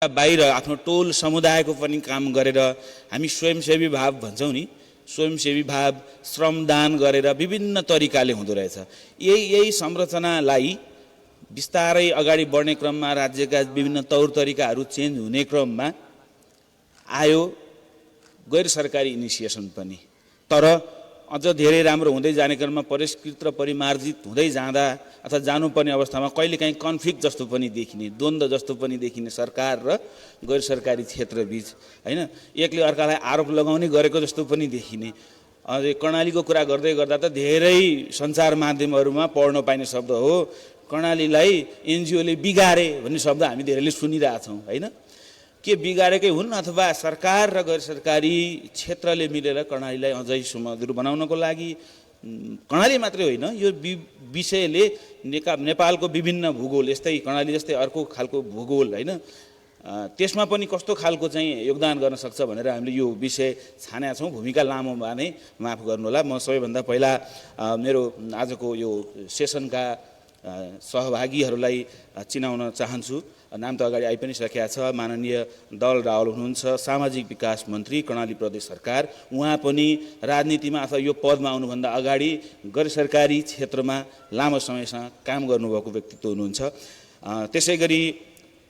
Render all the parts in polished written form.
बाहिर आफ्नो टोल समुदायको पनि काम गरेर हामी स्वयंसेवी भाव भन्छौँ नि, स्वयंसेवी भाव श्रमदान गरेर विभिन्न तरिकाले हुँदो रहेछ। यही संरचनालाई बिस्तारै अगाडि बढ्ने क्रममा राज्यका विभिन्न तौर तरिकाहरू चेन्ज हुने क्रममा आयो गैर सरकारी इनिसिएसन पनि। तर अझ धेरै राम्रो हुँदै जाने क्रममा परिष्कृत र परिमार्जित हुँदै जाँदा अथवा जानुपर्ने अवस्थामा कहिलेकाहीँ कन्फ्लिक्ट जस्तो पनि देखिने, द्वन्द्व जस्तो पनि देखिने सरकार र गैर सरकारी क्षेत्रबीच, होइन, एकले अर्कालाई आरोप लगाउने गरेको जस्तो पनि देखिने। अझै कर्णालीको कुरा गर्दै गर्दा त धेरै सञ्चार माध्यमहरूमा पढ्न पाइने शब्द हो, कर्णालीलाई एनजिओले बिगारे भन्ने शब्द हामी धेरैले सुनिरहेछौँ, होइन। के बिगारेकै हुन् अथवा सरकार र गैर सरकारी क्षेत्रले मिलेर कर्णालीलाई अझै सुमधुर बनाउनको लागि, कर्णाली मात्रै होइन यो विषयले नेपालको विभिन्न भूगोल, यस्तै कर्णाली जस्तै अर्को खालको भूगोल, होइन, त्यसमा पनि कस्तो खालको चाहिँ योगदान गर्न सक्छ भनेर हामीले यो विषय छानेका छौँ। भूमिका लामो भने माफ गर्नुहोला। म सबैभन्दा पहिला मेरो आजको यो सेसनका सहभागीहरूलाई चिनाउन चाहन्छु। नाम त अगाडि आइ पनि सकेका छ। माननीय दल रावल हुनुहुन्छ, सामाजिक विकास मन्त्री कर्णाली प्रदेश सरकार। उहाँ पनि राजनीतिमा अथवा यो पदमा आउनुभन्दा अगाडि गैर सरकारी क्षेत्रमा लामो समयसम्म काम गर्नुभएको व्यक्तित्व हुनुहुन्छ। त्यसै गरी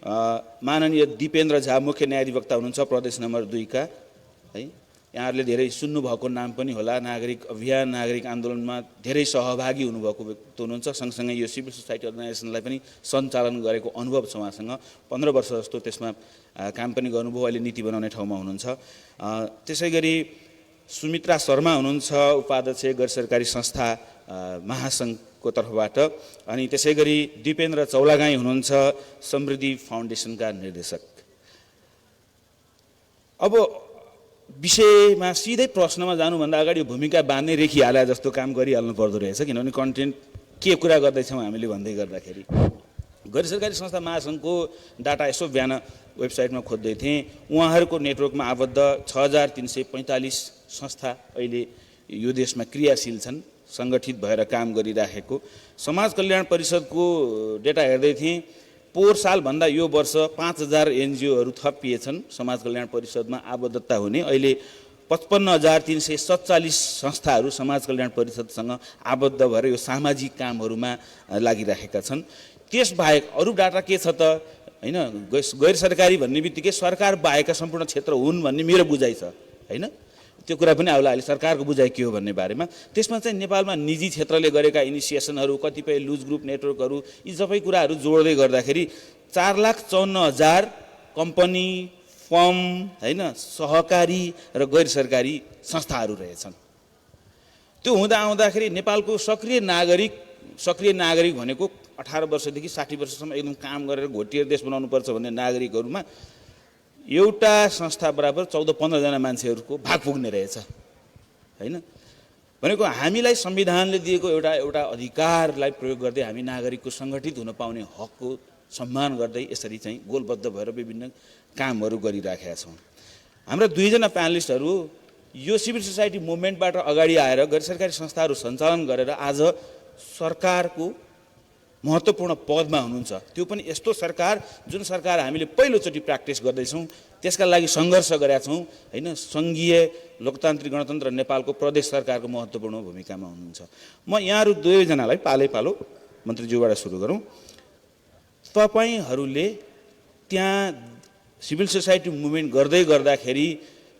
माननीय दिपेन्द्र झा मुख्य न्यायाधिवक्ता हुनुहुन्छ प्रदेश नम्बर 2 का, है। यहाँहरूले धेरै सुन्नुभएको नाम पनि होला। नागरिक अभियान, नागरिक आन्दोलनमा धेरै सहभागी हुनुभएको व्यक्तित्व हुनुहुन्छ। सँगसँगै यो सिभिल सोसाइटी अर्गनाइजेसनलाई पनि सञ्चालन गरेको अनुभव छ उहाँसँग। 15 वर्ष जस्तो त्यसमा काम पनि गर्नुभयो। अहिले नीति बनाउने ठाउँमा हुनुहुन्छ। त्यसै गरी सुमित्रा शर्मा हुनुहुन्छ, उपाध्यक्ष गैर सरकारी संस्था महासङ्घको तर्फबाट। अनि त्यसै गरी दिपेन्द्र चौलागाई हुनुहुन्छ, समृद्धि फाउन्डेसनका निर्देशक। अब विषयमा सिधै प्रश्नमा जानुभन्दा अगाडि भूमिका बाँध्ने रेखिहाले जस्तो काम गरिहाल्नु पर्दो रहेछ। किनभने कन्टेन्ट के कुरा गर्दैछौँ हामीले भन्दै गर्दाखेरि गैर सरकारी संस्था महासङ्घको डाटा यसो बिहान वेबसाइटमा खोज्दै थिएँ। उहाँहरूको नेटवर्कमा आबद्ध 6345 संस्था अहिले यो देशमा क्रियाशील छन्, सङ्गठित भएर काम गरिराखेको। समाज कल्याण परिषदको डेटा हेर्दै थिएँ। पोहोर सालभन्दा यो वर्ष 5000 एनजिओहरू थपिएछन् समाज कल्याण परिषदमा आबद्धता हुने। अहिले 55,347 संस्थाहरू समाज कल्याण परिषदसँग आबद्ध भएर यो सामाजिक कामहरूमा लागिरहेका छन्। त्यसबाहेक अरू डाटा के छ त, होइन, गैर सरकारी भन्ने बित्तिकै सरकार बाहेकका सम्पूर्ण क्षेत्र हुन् भन्ने मेरो बुझाइ छ, होइन। त्यो कुरा पनि आउला अहिले सरकारको बुझाइ के हो भन्ने बारेमा। त्यसमा चाहिँ नेपालमा निजी क्षेत्रले गरेका इनिसिएसनहरू, कतिपय लुज ग्रुप नेटवर्कहरू, यी सबै कुराहरू जोड्दै गर्दाखेरि 4,54,000 कम्पनी, फर्म, होइन, सहकारी र गैर सरकारी संस्थाहरू रहेछन्। त्यो हुँदा आउँदाखेरि नेपालको सक्रिय नागरिक भनेको 18 वर्षदेखि 60 वर्षसम्म एकदम काम गरेर घोटिएर देश बनाउनुपर्छ भन्ने नागरिकहरूमा एउटा संस्था बराबर 14-15 जना मान्छेहरूको भाग पुग्ने रहेछ, होइन। भनेको हामीलाई संविधानले दिएको एउटा अधिकारलाई प्रयोग गर्दै हामी नागरिकको सङ्गठित हुन पाउने हकको सम्मान गर्दै यसरी चाहिँ गोलबद्ध भएर विभिन्न कामहरू गरिराखेका छौँ। हाम्रा 2 जना प्यानलिस्टहरू यो सिभिल सोसाइटी मुभमेन्टबाट अगाडि आएर गैर सरकारी संस्थाहरू सञ्चालन गरेर आज सरकारको महत्त्वपूर्ण पदमा हुनुहुन्छ। त्यो पनि यस्तो सरकार जुन सरकार हामीले पहिलोचोटि प्र्याक्टिस गर्दैछौँ, त्यसका लागि सङ्घर्ष गरेका छौँ, होइन। सङ्घीय लोकतान्त्रिक गणतन्त्र नेपालको प्रदेश सरकारको महत्त्वपूर्ण भूमिकामा हुनुहुन्छ। म यहाँहरू 2 जनालाई पालै पालो मन्त्रीज्यूबाट सुरु गरौँ। तपाईँहरूले त्यहाँ सिभिल सोसाइटी मुभमेन्ट गर्दै गर्दाखेरि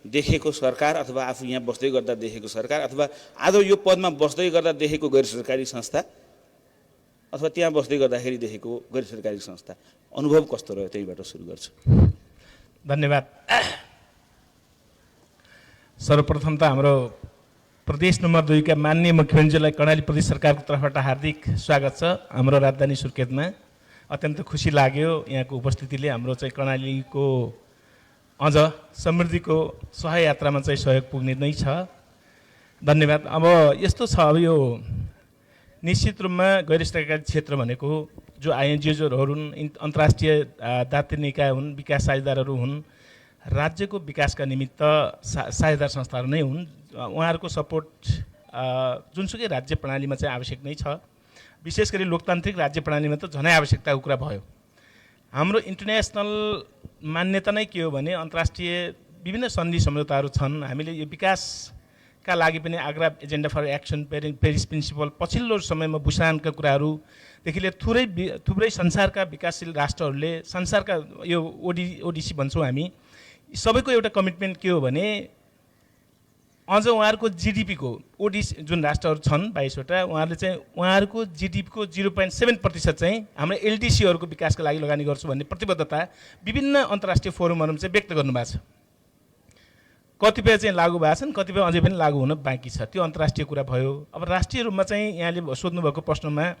देखेको सरकार अथवा आफू यहाँ बस्दै गर्दा देखेको सरकार अथवा आज यो पदमा बस्दै गर्दा देखेको गैर सरकारी संस्था अथवा त्यहाँ बस्दै गर्दाखेरि देखेको गैर सरकारी संस्था अनुभव कस्तो रह्यो, त्यहीबाट सुरु गर्छु। धन्यवाद। सर्वप्रथम त हाम्रो प्रदेश नम्बर 2 का माननीय मुख्यमन्त्रीलाई कर्णाली प्रदेश सरकारको तर्फबाट हार्दिक स्वागत छ। हाम्रो राजधानी सुर्खेतमा अत्यन्त खुसी लाग्यो यहाँको उपस्थितिले। हाम्रो चाहिँ कर्णालीको अझ समृद्धिको सहयात्रामा चाहिँ सहयोग पुग्ने नै छ। धन्यवाद। अब यस्तो छ, अब यो निश्चित रूपमा गैर सरकारी क्षेत्र भनेको जो आइएनजिओजहरू हुन्, अन्तर्राष्ट्रिय दातृ निकाय हुन्, विकास साझेदारहरू हुन्, राज्यको विकासका निमित्त साझेदार संस्थाहरू नै हुन्। उहाँहरूको सपोर्ट जुनसुकै राज्य प्रणालीमा चाहिँ आवश्यक नै छ। विशेष गरी लोकतान्त्रिक राज्य प्रणालीमा त झनै आवश्यकताको कुरा भयो। हाम्रो इन्टरनेसनल मान्यता नै के हो भने अन्तर्राष्ट्रिय विभिन्न सन्धि सम्झौताहरू छन्। हामीले यो विकासका लागि पनि Accra agenda for action, Paris principle, पछिल्लो समयमा बुसानका कुराहरूदेखि लिएर थुप्रै संसारका विकासशील राष्ट्रहरूले, संसारका यो ओडिसी भन्छौँ हामी, सबैको एउटा कमिटमेन्ट के हो भने अझ उहाँहरूको जिडिपीको ओडिसी जुन राष्ट्रहरू छन् 22वटा, उहाँहरूले चाहिँ उहाँहरूको जिडिपीको 0.7% चाहिँ हाम्रो एलडिसीहरूको विकासका लागि लगानी गर्छु भन्ने प्रतिबद्धता विभिन्न अन्तर्राष्ट्रिय फोरमहरूमा चाहिँ व्यक्त गर्नुभएको छ। कतिपय चाहिँ लागू भएको छन्, कतिपय अझै पनि लागू हुन बाँकी छ। त्यो अन्तर्राष्ट्रिय कुरा भयो। अब राष्ट्रिय रूपमा चाहिँ यहाँले सोध्नुभएको प्रश्नमा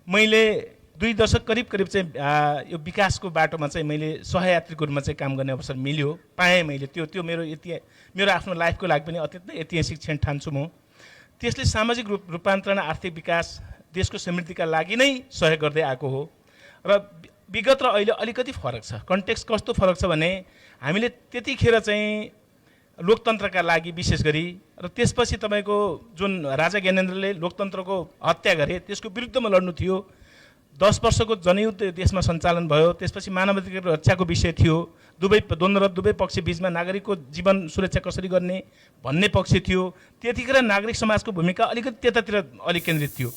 मैले 2 दशक करिब चाहिँ यो विकासको बाटोमा चाहिँ मैले सहयात्रीको रूपमा चाहिँ काम गर्ने अवसर मिल्यो, पाएँ मैले। त्यो मेरो आफ्नो लाइफको लागि पनि अत्यन्तै ऐतिहासिक क्षण ठान्छु म। त्यसले सामाजिक रूपान्तरण, आर्थिक विकास, देशको समृद्धिका लागि नै सहयोग गर्दै आएको हो। र विगत र अहिले अलिकति फरक छ। कन्टेक्स्ट कस्तो फरक छ भने हामीले त्यतिखेर चाहिँ लोकतन्त्रका लागि विशेष गरी, र त्यसपछि तपाईँको जुन राजा ज्ञानेन्द्रले लोकतन्त्रको हत्या गरे त्यसको विरुद्धमा लड्नु थियो। 10 वर्षको जनयुद्ध देशमा सञ्चालन भयो। त्यसपछि मानवाधिकार रक्षाको विषय थियो। दुवै पक्ष बिचमा नागरिकको जीवन सुरक्षा कसरी गर्ने भन्ने पक्ष थियो। त्यतिखेर नागरिक समाजको भूमिका अलिकति त्यतातिर अलिक केन्द्रित थियो,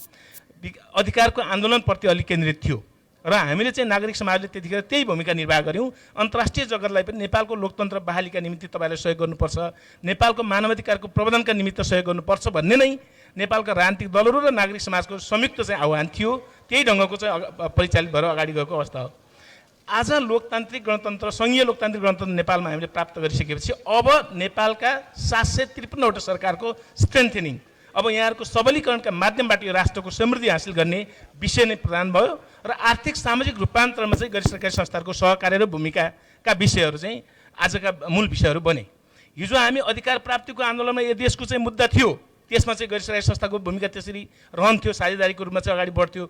अधिकारको आन्दोलनप्रति अलिक केन्द्रित थियो। र हामीले चाहिँ नागरिक समाजले त्यतिखेर त्यही भूमिका निर्वाह गऱ्यौँ। अन्तर्राष्ट्रिय जगतलाई पनि नेपालको लोकतन्त्र बहालीका निमित्त तपाईँले सहयोग गर्नुपर्छ, नेपालको मानवाधिकारको प्रवर्धनका निमित्त सहयोग गर्नुपर्छ भन्ने नै नेपालका राजनीतिक दलहरू र नागरिक समाजको संयुक्त चाहिँ आह्वान थियो। त्यही ढङ्गको चाहिँ परिचालित भएर अगाडि गएको अवस्था हो। आज लोकतान्त्रिक गणतन्त्र, सङ्घीय लोकतान्त्रिक गणतन्त्र नेपालमा हामीले प्राप्त गरिसकेपछि अब नेपालका 753वटा सरकारको स्ट्रेन्थेनिङ, अब यहाँहरूको सबलीकरणका माध्यमबाट यो राष्ट्रको समृद्धि हासिल गर्ने विषय नै प्रदान भयो। र आर्थिक सामाजिक रूपान्तरणमा चाहिँ गैर सरकारी संस्थाहरूको सहकार्य र भूमिकाका विषयहरू चाहिँ आजका मूल विषयहरू बने। हिजो हामी अधिकार प्राप्तिको आन्दोलनमा यो देशको चाहिँ मुद्दा थियो, त्यसमा चाहिँ गैर सरकारी संस्थाको भूमिका त्यसरी रहन्थ्यो, साझेदारीको रूपमा चाहिँ अगाडि बढ्थ्यो।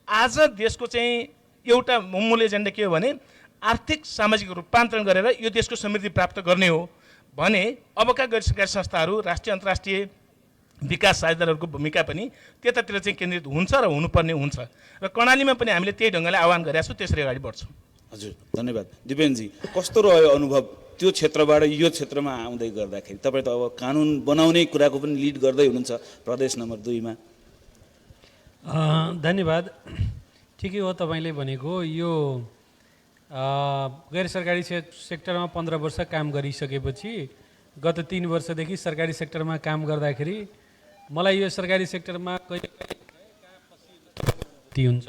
आज देशको चाहिँ एउटा मूल एजेन्डा के हो भने आर्थिक सामाजिक रूपान्तरण गरेर यो देशको समृद्धि प्राप्त गर्ने हो भने अबका गैर सरकारी संस्थाहरू, राष्ट्रिय अन्तर्राष्ट्रिय विकास साझेदारहरूको भूमिका पनि त्यतातिर चाहिँ केन्द्रित हुन्छ र हुनुपर्ने हुन्छ। र कर्णालीमा पनि हामीले त्यही ढङ्गले आह्वान गरेका छौँ, त्यसरी अगाडि बढ्छौँ। हजुर, धन्यवाद। दिपेनजी, कस्तो रह्यो अनुभव त्यो क्षेत्रबाट यो क्षेत्रमा आउँदै गर्दाखेरि? तपाईँ त अब कानुन बनाउने कुराको पनि लिड गर्दै हुनुहुन्छ प्रदेश नम्बर 2 मा। धन्यवाद। ठिकै हो तपाईँले भनेको। यो गैर सरकारी सेक्टरमा 15 वर्ष काम गरिसकेपछि गत 3 वर्षदेखि सरकारी सेक्टरमा काम गर्दाखेरि मलाई यो सरकारी सेक्टरमा कहिले कहिले हुन्छ,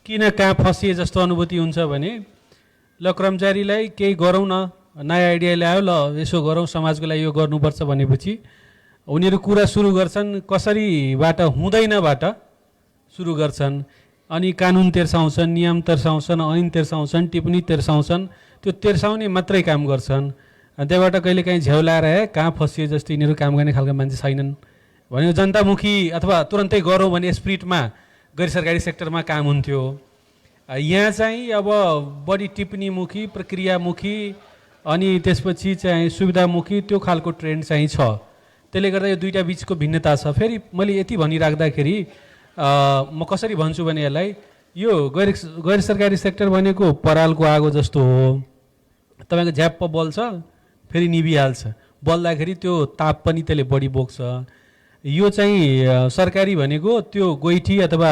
किन कहाँ फसिए जस्तो अनुभूति हुन्छ भने ल कर्मचारीलाई केही गरौँ न, नयाँ आइडिया ल्यायो, ल यसो गरौँ, समाजको लागि यो गर्नुपर्छ भनेपछि उनीहरू कुरा सुरु गर्छन्, कसरीबाट हुँदैनबाट सुरु गर्छन्। अनि कानुन तेर्साउँछन्, नियम तेर्साउँछन्, ऐन तेर्साउँछन्, टिप्पणी तेर्साउँछन्। त्यो तेर्साउने मात्रै काम गर्छन्। त्यहाँबाट कहिले काहीँ झ्याउलाएर कहाँ फसिए जस्तो यिनीहरू काम गर्ने खालका मान्छे छैनन् भने जनतामुखी अथवा तुरन्तै गरौँ भन्ने स्पिरिटमा गैर सरकारी सेक्टरमा काम हुन्थ्यो। यहाँ चाहिँ अब बढी टिप्पणीमुखी, प्रक्रियामुखी अनि त्यसपछि चाहिँ सुविधामुखी त्यो खालको ट्रेन्ड चाहिँ छ। त्यसले गर्दा यो दुईटा बिचको भिन्नता छ। फेरि मैले यति भनिराख्दाखेरि म कसरी भन्छु भने यसलाई, यो गैर सरकारी सेक्टर भनेको परालको आगो जस्तो हो। तपाईँको झ्याप्प बल्छ, फेरि निभिहाल्छ, बल्दाखेरि त्यो ताप पनि त्यसले बढी बोक्छ। यो चाहिँ सरकारी भनेको त्यो गोइठी अथवा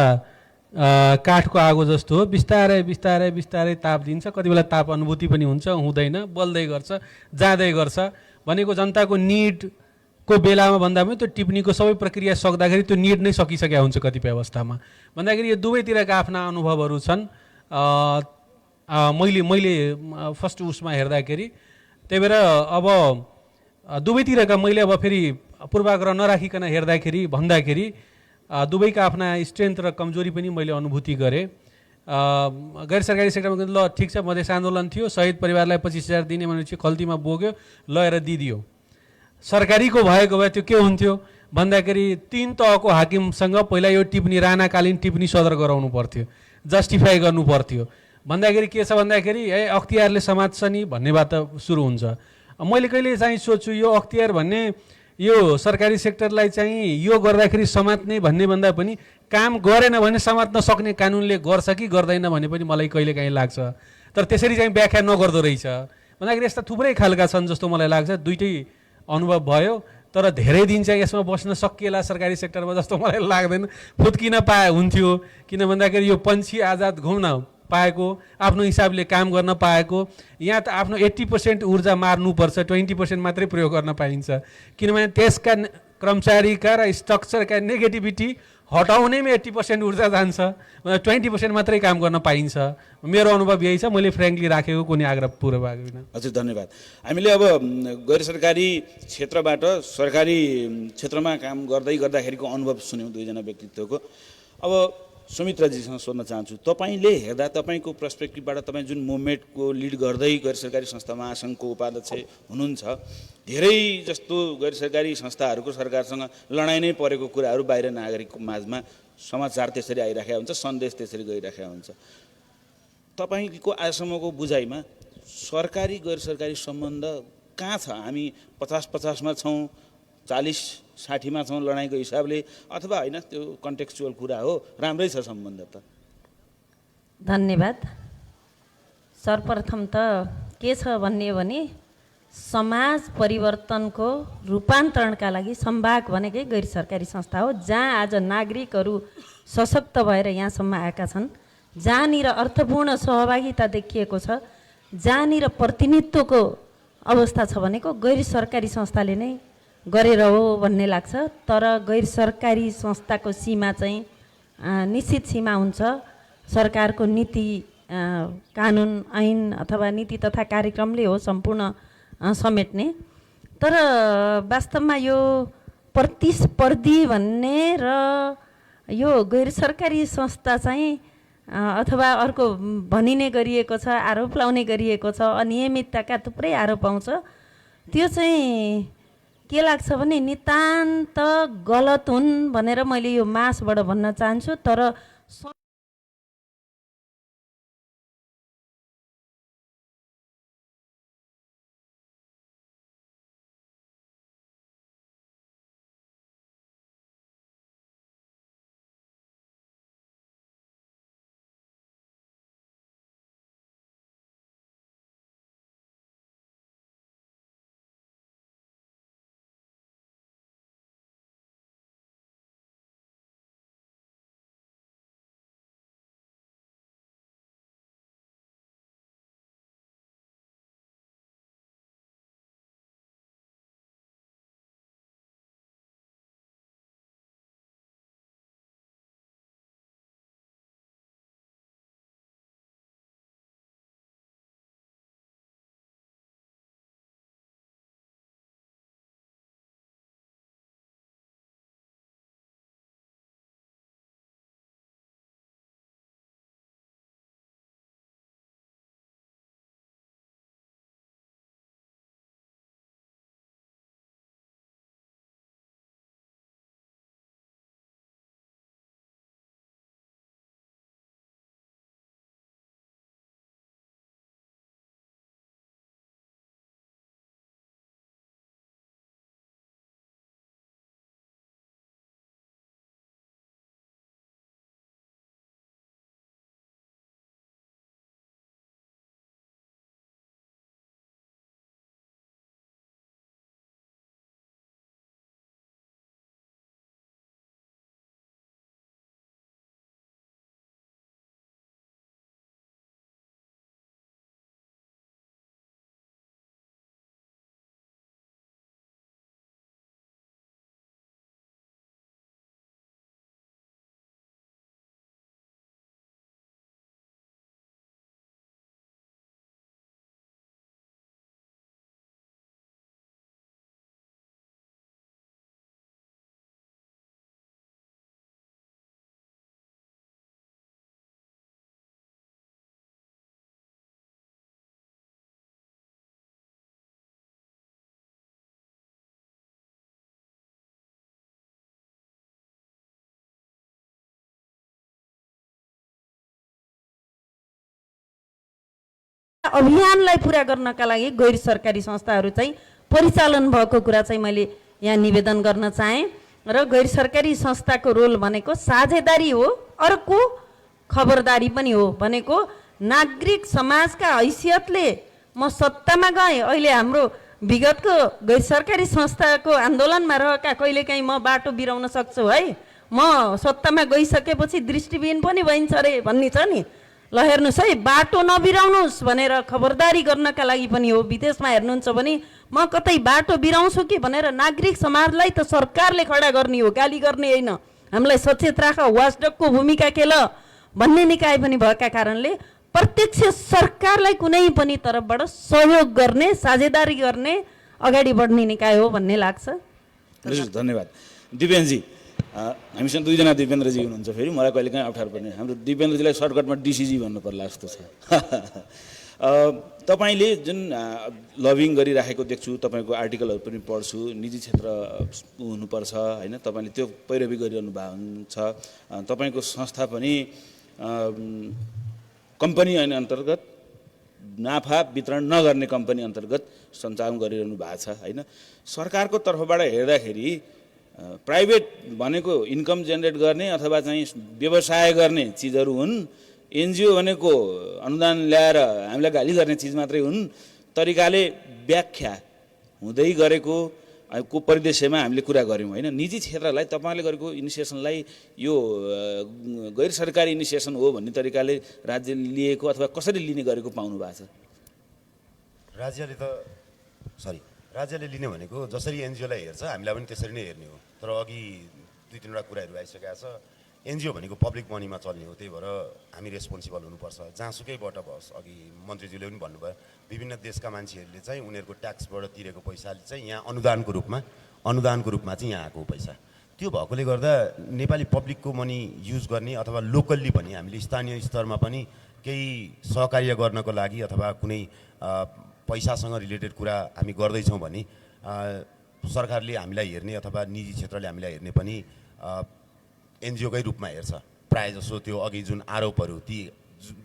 काठको आगो जस्तो हो, बिस्तारै बिस्तारै बिस्तारै ताप दिन्छ। कति बेला ताप अनुभूति पनि हुन्छ, हुँदैन, बल्दै गर्छ, जाँदै गर्छ। भनेको जनताको निडको बेलामा भन्दा पनि त्यो टिप्पणीको सबै प्रक्रिया सक्दाखेरि त्यो निड नै सकिसकेका हुन्छ कतिपय अवस्थामा। भन्दाखेरि यो दुवैतिरका आफ्ना अनुभवहरू छन्। मैले फर्स्ट उसमा हेर्दाखेरि त्यही भएर अब दुवैतिरका मैले अब फेरि पूर्वाग्रह नराखिकन हेर्दाखेरि भन्दाखेरि दुवैका आफ्ना स्ट्रेन्थ र कमजोरी पनि मैले अनुभूति गरेँ। गैर सरकारी सेक्टरमा ल ठिक छ, मधेस आन्दोलन थियो, शहीद परिवारलाई 25,000 दिने भनेपछि खल्तीमा बोक्यो, लगेर दिदियो। सरकारीको भएको भए त्यो के हुन्थ्यो भन्दाखेरि 3 तहको हाकिमसँग पहिला यो टिप्पणी, राणाकालीन टिप्पणी सदर गराउनु पर्थ्यो, जस्टिफाई गर्नु पर्थ्यो। भन्दाखेरि के छ भन्दाखेरि अख्तियारले समात्छ नि भन्ने बात सुरु हुन्छ। मैले कहिले चाहिँ सोच्छु यो अख्तियार भन्ने यो सरकारी सेक्टरलाई चाहिँ यो गर्दाखेरि समात्ने भन्ने भन्दा पनि काम गरेन भने समात्न सक्ने कानुनले गर्छ कि गर्दैन भने पनि मलाई कहिलेकाहीँ लाग्छ। तर त्यसरी चाहिँ व्याख्या नगर्दो रहेछ भन्दाखेरि यस्ता थुप्रै खालका छन् जस्तो मलाई लाग्छ। दुइटै अनुभव भयो, तर धेरै दिन चाहिँ यसमा बस्न सकिएला सरकारी सेक्टरमा जस्तो मलाई लाग्दैन। फुत्किन पाए हुन्थ्यो, किन भन्दाखेरि यो पन्छी आजाद घुम्न पाएको, आफ्नो हिसाबले काम गर्न पाएको। यहाँ त आफ्नो 80% ऊर्जा मार्नुपर्छ, 20% मात्रै प्रयोग गर्न पाइन्छ। किनभने त्यसका कर्मचारीका र स्ट्रक्चरका नेगेटिभिटी हटाउनैमा 80% ऊर्जा जान्छ, 20% मात्रै काम गर्न पाइन्छ। मेरो अनुभव यही छ, मैले फ्रेङ्कली राखेको कुनै आग्रह पुरा भएको छैन। हजुर धन्यवाद। हामीले अब गैर सरकारी क्षेत्रबाट सरकारी क्षेत्रमा काम गर्दाखेरिको अनुभव सुन्यौँ दुईजना व्यक्तित्वको। अब सुमित्राजीसँग सोध्न चाहन्छु, तपाईँले हेर्दा तपाईँको पर्सपेक्टिभबाट तपाईँ जुन मुभमेन्टको लिड गर्दै गैर सरकारी संस्था महासङ्घको उपाध्यक्ष हुनुहुन्छ, धेरै जस्तो गैर सरकारी संस्थाहरूको सरकारसँग लडाइँ नै परेको कुराहरू बाहिर नागरिकको माझमा समाचार त्यसरी आइराखेको हुन्छ, सन्देश त्यसरी गइराखेको हुन्छ। तपाईँको आजसम्मको बुझाइमा सरकारी गैर सरकारी सम्बन्ध कहाँ छ? हामी 50-50मा छौँ, 40-60मा छौँ लडाइँको हिसाबले, अथवा होइन त्यो कन्टेक्चुअल कुरा हो, राम्रै छ सम्बन्ध त? धन्यवाद। सर्वप्रथम त के छ भन्ने हो भने समाज परिवर्तनको रूपान्तरणका लागि संवाद भनेकै गैर सरकारी संस्था हो, जहाँ आज नागरिकहरू सशक्त भएर यहाँसम्म आएका छन्, जहाँनिर अर्थपूर्ण सहभागिता देखिएको छ, जहाँनिर प्रतिनिधित्वको अवस्था छ भनेको गैर सरकारी संस्थाले नै गरेर हो भन्ने लाग्छ। तर गैर सरकारी संस्थाको सीमा चाहिँ निश्चित सीमा हुन्छ, सरकारको नीति कानुन ऐन अथवा नीति तथा कार्यक्रमले हो सम्पूर्ण समेट्ने। तर वास्तवमा यो प्रतिस्पर्धी भन्ने र यो गैर सरकारी संस्था चाहिँ अथवा अर्को भनिने गरिएको छ, आरोप लाउने गरिएको छ, अनियमितताका थुप्रै आरोप आउँछ। त्यो चाहिँ के लाग्छ भने नितान्त गलत हुन् भनेर मैले यो मासबाट भन्न चाहन्छु। तर अभियानलाई पुरा गर्नका लागि गैर सरकारी संस्थाहरू चाहिँ परिचालन भएको कुरा चाहिँ मैले यहाँ निवेदन गर्न चाहेँ। र गैर सरकारी संस्थाको रोल भनेको साझेदारी हो, अर्को खबरदारी पनि हो। भनेको नागरिक समाजका हैसियतले म सत्तामा गएँ, अहिले हाम्रो विगतको गैर सरकारी संस्थाको आन्दोलनमा रहेका कहिलेकाहीँ म बाटो बिराउन सक्छु है, म सत्तामा गइसकेपछि दृष्टिविहीन पनि भइन्छ अरे भन्ने छ नि। ल हेर्नुहोस् है, बाटो नबिराउनुहोस् भनेर खबरदारी गर्नका लागि पनि हो। विदेशमा हेर्नुहुन्छ भने म कतै बाटो बिराउँछु कि भनेर नागरिक समाजलाई त सरकारले खडा गर्ने हो, गाली गर्ने होइन। हामीलाई सचेत राख, वाचडगको भूमिका खेल भन्ने निकाय पनि भएका कारणले प्रत्यक्ष सरकारलाई कुनै पनि तर्फबाट सहयोग गर्ने, साझेदारी गर्ने, अगाडि बढ्ने निकाय हो भन्ने लाग्छ। हजुर धन्यवाद। दिपेनजी, हामीसँग दुईजना दिपेन्द्रजी हुनुहुन्छ, फेरि मलाई कहिलेकाहीँ अप्ठ्यारो पर्ने, हाम्रो दिपेन्द्रजीलाई सर्टकटमा डिसिजी भन्नु पर्ला जस्तो छ। तपाईँले जुन लबिङ गरिराखेको देख्छु, तपाईँको आर्टिकलहरू पनि पढ्छु, निजी क्षेत्र हुनुपर्छ होइन, तपाईँले त्यो पैरवी गरिरहनु भएको छ। तपाईँको संस्था पनि कम्पनी ऐन अन्तर्गत नाफा वितरण नगर्ने कम्पनी अन्तर्गत सञ्चालन गरिरहनु भएको छ होइन। सरकारको तर्फबाट हेर्दाखेरि प्राइभेट भनेको इन्कम जेनेरेट गर्ने अथवा चाहिँ व्यवसाय गर्ने चिजहरू हुन्, एनजिओ भनेको अनुदान ल्याएर हामीलाई गाली गर्ने चिज मात्रै हुन्। तरिकाले व्याख्या हुँदै गरेको को परिदृश्यमा हामीले कुरा गऱ्यौँ होइन। निजी क्षेत्रलाई तपाईँले गरेको इनिसिएसनलाई यो गैर सरकारी इनिसिएसन हो भन्ने तरिकाले राज्यले लिएको अथवा कसरी लिने गरेको पाउनु भएको छ? राज्यले लिने भनेको जसरी एनजिओलाई हेर्छ हामीलाई पनि त्यसरी नै हेर्ने हो। तर अघि दुई तिनवटा कुराहरू आइसकेका छ। एनजिओ भनेको पब्लिक मनीमा चल्ने हो, त्यही भएर हामी रेस्पोन्सिबल हुनुपर्छ जहाँसुकैबाट होस्। अघि मन्त्रीज्यूले पनि भन्नुभयो, विभिन्न देशका मान्छेहरूले चाहिँ उनीहरूको ट्याक्सबाट तिरेको पैसाले चाहिँ यहाँ अनुदानको रूपमा चाहिँ यहाँ आएको पैसा। त्यो भएकोले गर्दा नेपाली पब्लिकको मनी युज गर्ने अथवा लोकल्ली पनि हामीले स्थानीय स्तरमा पनि केही सहकार्य गर्नको लागि अथवा कुनै पैसासँग रिलेटेड कुरा हामी गर्दैछौँ भने सरकारले हामीलाई हेर्ने अथवा निजी क्षेत्रले हामीलाई हेर्ने पनि एनजिओकै रूपमा हेर्छ। प्रायः जसो त्यो अघि जुन आरोपहरू ती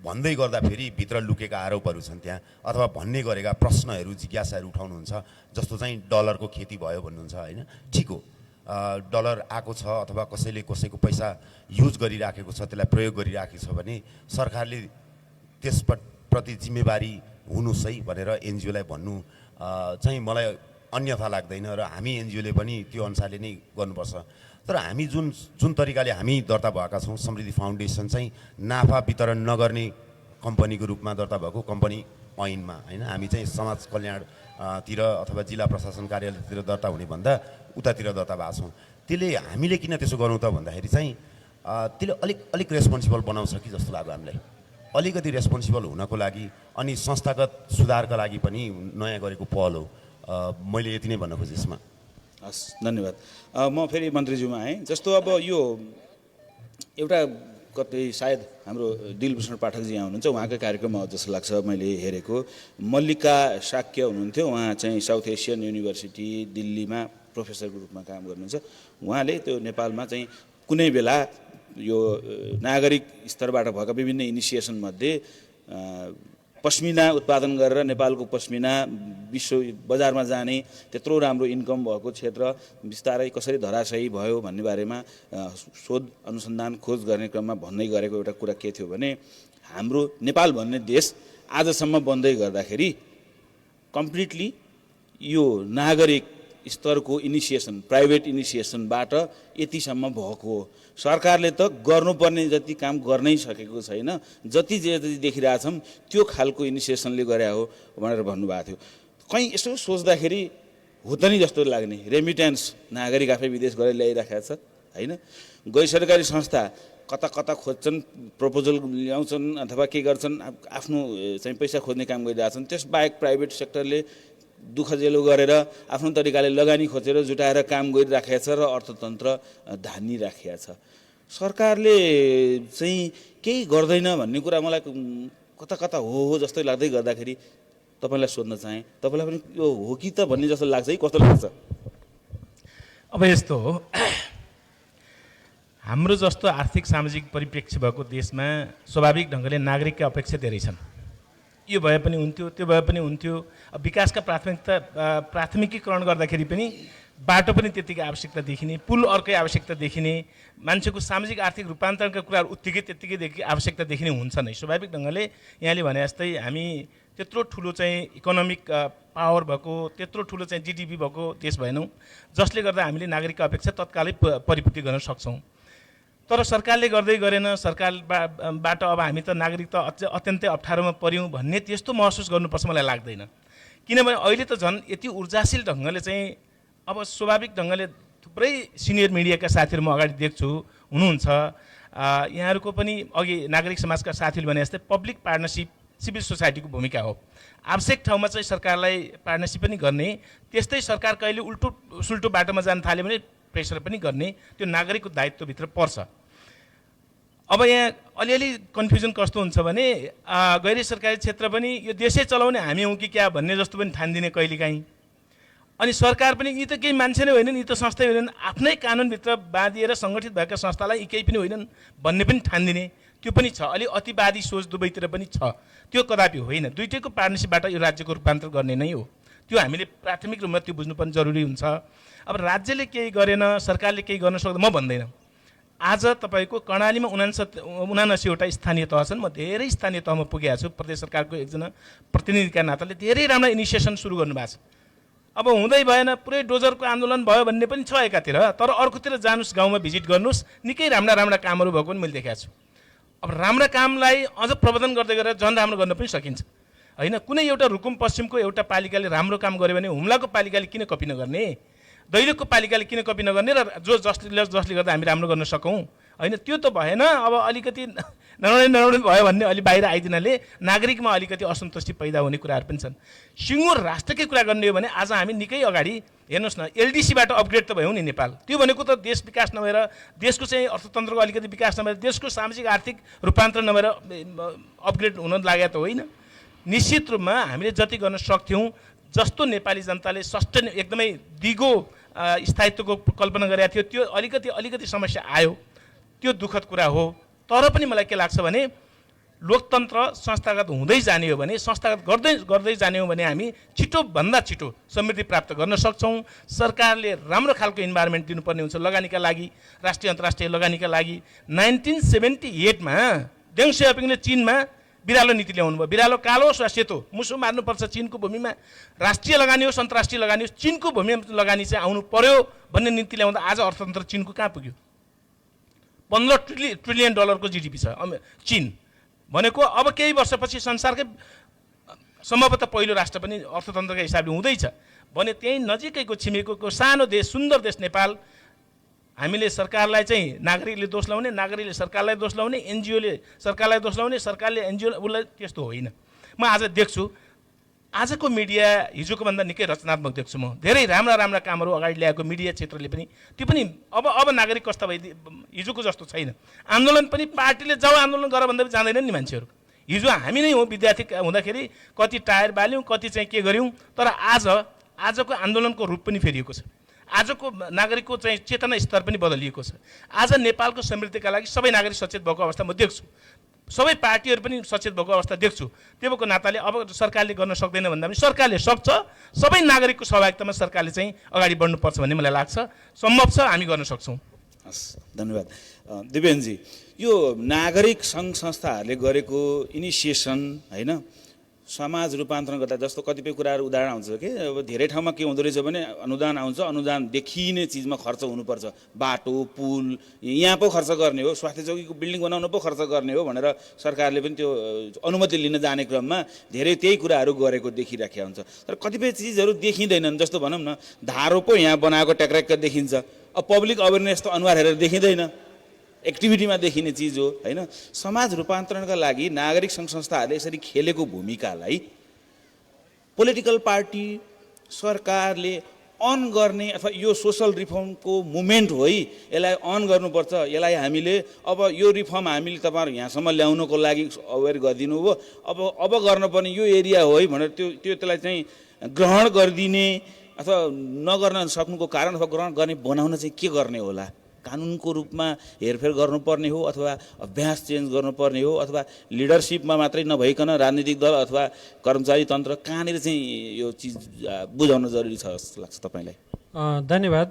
भन्दै गर्दाखेरि भित्र लुकेका आरोपहरू छन् त्यहाँ, अथवा भन्ने गरेका प्रश्नहरू जिज्ञासाहरू उठाउनुहुन्छ। जस्तो चाहिँ डलरको खेती भयो भन्नुहुन्छ होइन, ठिक हो, डलर आएको छ अथवा कसैले कसैको पैसा युज गरिराखेको छ, त्यसलाई प्रयोग गरिराखेको छ भने सरकारले त्यसप्रति जिम्मेवारी हुनुहोस् है भनेर एनजिओलाई भन्नु चाहिँ मलाई अन्यथा लाग्दैन र हामी एनजिओले पनि त्यो अनुसारले नै गर्नुपर्छ। तर हामी जुन तरिकाले हामी दर्ता भएका छौँ, समृद्धि फाउन्डेसन चाहिँ नाफा वितरण नगर्ने कम्पनीको रूपमा दर्ता भएको कम्पनी ऐनमा होइन, हामी चाहिँ समाज कल्याणतिर अथवा जिल्ला प्रशासन कार्यालयतिर दर्ता हुने भन्दा उतातिर दर्ता भएको छौँ। त्यसले हामीले किन त्यसो गरौँ त भन्दाखेरि चाहिँ त्यसले अलिक रेस्पोन्सिबल बनाउँछ कि जस्तो लाग्यो हामीलाई। अलिकति रेस्पोन्सिबल हुनको लागि अनि संस्थागत सुधारका लागि पनि नयाँ गरेको पहल हो। मैले यति नै भन्न खोजेँ यसमा। हस्, धन्यवाद। म फेरि मन्त्रीज्यूमा आएँ। जस्तो अब यो एउटा कतै सायद हाम्रो दिलभूषण पाठकजी यहाँ हुनुहुन्छ, उहाँकै कार्यक्रम हो जस्तो लाग्छ मैले हेरेको। मल्लिका शाक्य हुनुहुन्थ्यो, उहाँ चाहिँ साउथ एसियन युनिभर्सिटी दिल्लीमा प्रोफेसरको रूपमा काम गर्नुहुन्छ। उहाँले त्यो नेपालमा चाहिँ कुनै बेला यो नागरिक स्तरबाट भएका विभिन्न इनिसिएसनमध्ये पश्मिना उत्पादन गरेर नेपालको पश्मिना विश्व बजारमा जाने त्यत्रो राम्रो इन्कम भएको क्षेत्र बिस्तारै कसरी धराशायी भयो भन्ने बारेमा शोध अनुसन्धान खोज गर्ने क्रममा भन्दै गरेको एउटा कुरा के थियो भने हाम्रो नेपाल भन्ने देश आजसम्म बन्दै गर्दाखेरि कम्प्लिटली यो नागरिक स्तरको इनिसिएसन प्राइभेट इनिसिएसनबाट यतिसम्म भएको हो। सरकारले त गर्नुपर्ने जति काम गर्नै सकेको छैन, जति देखिरहेछौँ त्यो खालको इनिसिएसनले गरे हो भनेर भन्नुभएको थियो। कहीँ यसो सोच्दाखेरि हो त नि जस्तो लाग्ने, रेमिटेन्स नागरिक आफै विदेश गएर ल्याइराखेको छ होइन। गैर सरकारी संस्था कता कता खोज्छन्, प्रपोजल ल्याउँछन् अथवा के गर्छन्, आफ्नो चाहिँ पैसा खोज्ने काम गरिरहेछन्। त्यसबाहेक प्राइभेट सेक्टरले दुःख जेलो गरेर आफ्नो तरिकाले लगानी खोजेर जुटाएर काम गरिराखेको छ र अर्थतन्त्र धानिराखेको छ। सरकारले चाहिँ केही गर्दैन भन्ने कुरा मलाई कता कता हो जस्तै लाग्दै गर्दाखेरि तपाईँलाई सोध्न चाहेँ, तपाईँलाई पनि यो हो कि त भन्ने जस्तो लाग्छ है, कस्तो लाग्छ? अब यस्तो हो, हाम्रो जस्तो आर्थिक सामाजिक परिप्रेक्ष्य भएको देशमा स्वाभाविक ढङ्गले नागरिकका अपेक्षा धेरै छन्। यो भए पनि हुन्थ्यो, त्यो भए पनि हुन्थ्यो। अब विकासका प्राथमिकीकरण गर्दाखेरि पनि बाटो पनि त्यत्तिकै आवश्यकता देखिने, पुल अर्कै आवश्यकता देखिने, मान्छेको सामाजिक आर्थिक रूपान्तरणका कुराहरू त्यत्तिकै आवश्यकता देखिने हुन्छ नै। स्वाभाविक ढङ्गले यहाँले भने जस्तै हामी त्यत्रो ठुलो चाहिँ इकोनोमिक पावर भएको, त्यत्रो ठुलो चाहिँ जिडिपी भएको देश भएनौँ, जसले गर्दा हामीले नागरिकका अपेक्षा तत्कालै परिपूर्ति गर्न सक्छौँ। तर सरकारले गर्दै गरेन, सरकारबाट अब हामी त नागरिक त अत्यन्तै अप्ठ्यारोमा पऱ्यौँ भन्ने त्यस्तो महसुस गर्नुपर्छ मलाई लाग्दैन। किनभने अहिले त झन् यति ऊर्जाशील ढङ्गले चाहिँ अब स्वाभाविक ढङ्गले थुप्रै सिनियर मिडियाका साथीहरू म अगाडि देख्छु हुनुहुन्छ। यहाँहरूको पनि अघि नागरिक समाजका साथीहरूले भने जस्तै पब्लिक पार्टनरसिप सिभिल सोसाइटीको भूमिका हो। आवश्यक ठाउँमा चाहिँ सरकारलाई पार्टनरसिप पनि गर्ने, त्यस्तै सरकार कहिले उल्टो सुल्टो बाटोमा जान थाल्यो भने प्रेसर पनि गर्ने, त्यो नागरिकको दायित्वभित्र पर्छ। अब यहाँ अलिअलि कन्फ्युजन कस्तो हुन्छ भने गैर सरकारी क्षेत्र पनि यो देशै चलाउने हामी हौँ कि क्या भन्ने जस्तो पनि ठानिदिने कहिलेकाहीँ। अनि सरकार पनि यी त केही मान्छे नै होइनन्, यी त संस्थै होइनन्, आफ्नै कानुनभित्र बाँधिएर सङ्गठित भएका संस्थालाई यी केही पनि होइनन् भन्ने पनि ठानिदिने, त्यो पनि छ। अलि अतिवादी सोच दुवैतिर पनि छ, त्यो कदापि होइन। दुइटैको पार्टनरसिपबाट यो राज्यको रूपान्तर गर्ने नै हो, त्यो हामीले प्राथमिक रूपमा त्यो बुझ्नुपर्ने जरुरी हुन्छ। अब राज्यले केही गरेन, सरकारले केही गर्न सक्दैन म भन्दैन। आज तपाईँको कर्णालीमा 79वटा स्थानीय तह छन्। म धेरै स्थानीय तहमा पुगेको छु, प्रदेश सरकारको एकजना प्रतिनिधिका नाताले धेरै राम्रा इनिसिएसन सुरु गर्नुभएको छ। अब हुँदै भएन, पुरै डोजरको आन्दोलन भयो भन्ने पनि छ एकातिर, तर अर्कोतिर जानुहोस्, गाउँमा भिजिट गर्नुहोस्, निकै राम्रा कामहरू भएको पनि मैले देखाएको छु। अब राम्रा कामलाई अझ प्रबन्धन गर्दै गरेर झन् राम्रो गर्न पनि सकिन्छ होइन। कुनै एउटा रुकुम पश्चिमको एउटा पालिकाले राम्रो काम गर्यो भने हुम्लाको पालिकाले किन कपी नगर्ने, दैलेखको पालिकाले किन कपी नगर्ने, र जसले गर्दा हामी राम्रो गर्न सकौँ होइन। त्यो त भएन। अब अलिकति नराम्रो भयो भन्ने अलि बाहिर आइदिनाले नागरिकमा अलिकति असन्तुष्टि पैदा हुने कुराहरू पनि छन्। सिङ्गो राष्ट्रकै कुरा गर्ने हो भने आज हामी निकै अगाडि हेर्नुहोस् न, एलडिसीबाट अपग्रेड त भयौँ नि नेपाल। त्यो भनेको त देश विकास नभएर, देशको चाहिँ अर्थतन्त्रको अलिकति विकास नभएर, देशको सामाजिक आर्थिक रूपान्तरण नभएर अपग्रेड हुन लागेको त होइन। निश्चित रूपमा हामीले जति गर्न सक्थ्यौँ, जस्तो नेपाली जनताले सस्टेन एकदमै दिगो स्थायित्वको कल्पना गरेका थियो, त्यो अलिकति समस्या आयो, त्यो दुःखद कुरा हो। तर पनि मलाई के लाग्छ भने लोकतन्त्र संस्थागत हुँदै जाने हो भने, संस्थागत गर्दै जाने हो भने हामी छिटोभन्दा छिटो समृद्धि प्राप्त गर्न सक्छौँ। सरकारले राम्रो खालको इन्भाइरोमेन्ट दिनुपर्ने हुन्छ लगानीका लागि, राष्ट्रिय अन्तर्राष्ट्रिय लगानीका लागि। 1978मा डेङ सियाओपिङले चीनमा बिरालो नीति ल्याउनु भयो। बिरालो कालो होस् वा सेतो, मुसो मार्नुपर्छ चीनको भूमिमा, राष्ट्रिय लगानी होस् अन्तर्राष्ट्रिय लगानी होस्, चीनको भूमिमा लगानी चाहिँ आउनु पर्यो भन्ने नीति ल्याउँदा आज अर्थतन्त्र चीनको कहाँ पुग्यो? 15 ट्रिलियन डलरको जिडिपी छ चीन भनेको। अब केही वर्षपछि संसारकै सम्भवतः पहिलो राष्ट्र पनि अर्थतन्त्रका हिसाबले हुँदैछ भने त्यही नजिकैको छिमेकीको सानो देश, सुन्दर देश नेपाल, हामीले सरकारलाई चाहिँ नागरिकले दोष लाउने, नागरिकले सरकारलाई दोष लाउने, एनजिओले सरकारलाई दोष लाउने, सरकारले एनजिओलाई, त्यस्तो होइन। म आज देख्छु आजको मिडिया हिजोको भन्दा निकै रचनात्मक देख्छु म। धेरै राम्रा कामहरू अगाडि ल्याएको मिडिया क्षेत्रले पनि, त्यो पनि अब नागरिक कस्ता भइदिए हिजोको जस्तो छैन। आन्दोलन पनि पार्टीले जाऊ आन्दोलन गर भन्दा पनि जाँदैनन् नि मान्छेहरू। हिजो हामी नै हो विद्यार्थी हुँदाखेरि कति टायर बाल्यौँ, कति चाहिँ के गर्यौँ, तर आजको आन्दोलनको रूप पनि फेरिएको छ। आजको नागरिकको चाहिँ चेतना स्तर पनि बदलिएको छ। आज नेपालको समृद्धिका लागि सबै नागरिक सचेत भएको अवस्था म देख्छु, सबै पार्टीहरू पनि सचेत भएको अवस्था देख्छु। त्यो भएको नाताले अब सरकारले गर्न सक्दैन भन्दा पनि सरकारले सक्छ। सबै नागरिकको सहभागितामा सरकारले चाहिँ अगाडि बढ्नुपर्छ भन्ने मलाई लाग्छ। सम्भव छ, हामी गर्न सक्छौँ। हस्, धन्यवाद। दिव्यनजी, यो नागरिक सङ्घ संस्थाहरूले गरेको इनिसिएसन होइन, समाज रूपान्तरण गर्दा जस्तो कतिपय कुराहरू उदाहरण आउँछ कि अब धेरै ठाउँमा के हुँदो रहेछ भने अनुदान आउँछ, अनुदान देखिने चिजमा खर्च हुनुपर्छ, बाटो पुल यहाँ पो खर्च गर्ने हो, स्वास्थ्य चौकीको बिल्डिङ बनाउनु पो खर्च गर्ने हो भनेर सरकारले पनि त्यो अनुमति लिन जाने क्रममा धेरै त्यही कुराहरू गरेको देखिराखेको हुन्छ। तर कतिपय चिजहरू देखिँदैनन्। जस्तो भनौँ न, धारो पो यहाँ बनाएको ट्याक्र्याक्क देखिन्छ, अब पब्लिक अवेरनेस त अनुहार हेरेर देखिँदैन, एक्टिभिटीमा देखिने चिज हो होइन। समाज रूपान्तरणका लागि नागरिक सङ्घ संस्थाहरूले यसरी खेलेको भूमिकालाई पोलिटिकल पार्टी सरकारले अन गर्ने अथवा यो सोसल रिफर्मको मुभमेन्ट हो, यसलाई अन गर्नुपर्छ, यसलाई हामीले अब यो रिफर्म हामीले तपाईँहरू यहाँसम्म ल्याउनको लागि अवेर गरिदिनु हो, अब गर्नुपर्ने यो एरिया हो भनेर त्यसलाई चाहिँ ग्रहण गरिदिने अथवा नगर्न सक्नुको कारण अथवा ग्रहण गर्ने बनाउन चाहिँ के गर्ने होला? कानुनको रूपमा हेरफेर गर्नुपर्ने हो अथवा अभ्यास चेन्ज गर्नुपर्ने हो अथवा लिडरसिपमा मात्रै नभइकन राजनीतिक दल अथवा कर्मचारी तन्त्र कहाँनिर चाहिँ यो चिज बुझाउन जरुरी छ जस्तो लाग्छ तपाईँलाई? धन्यवाद।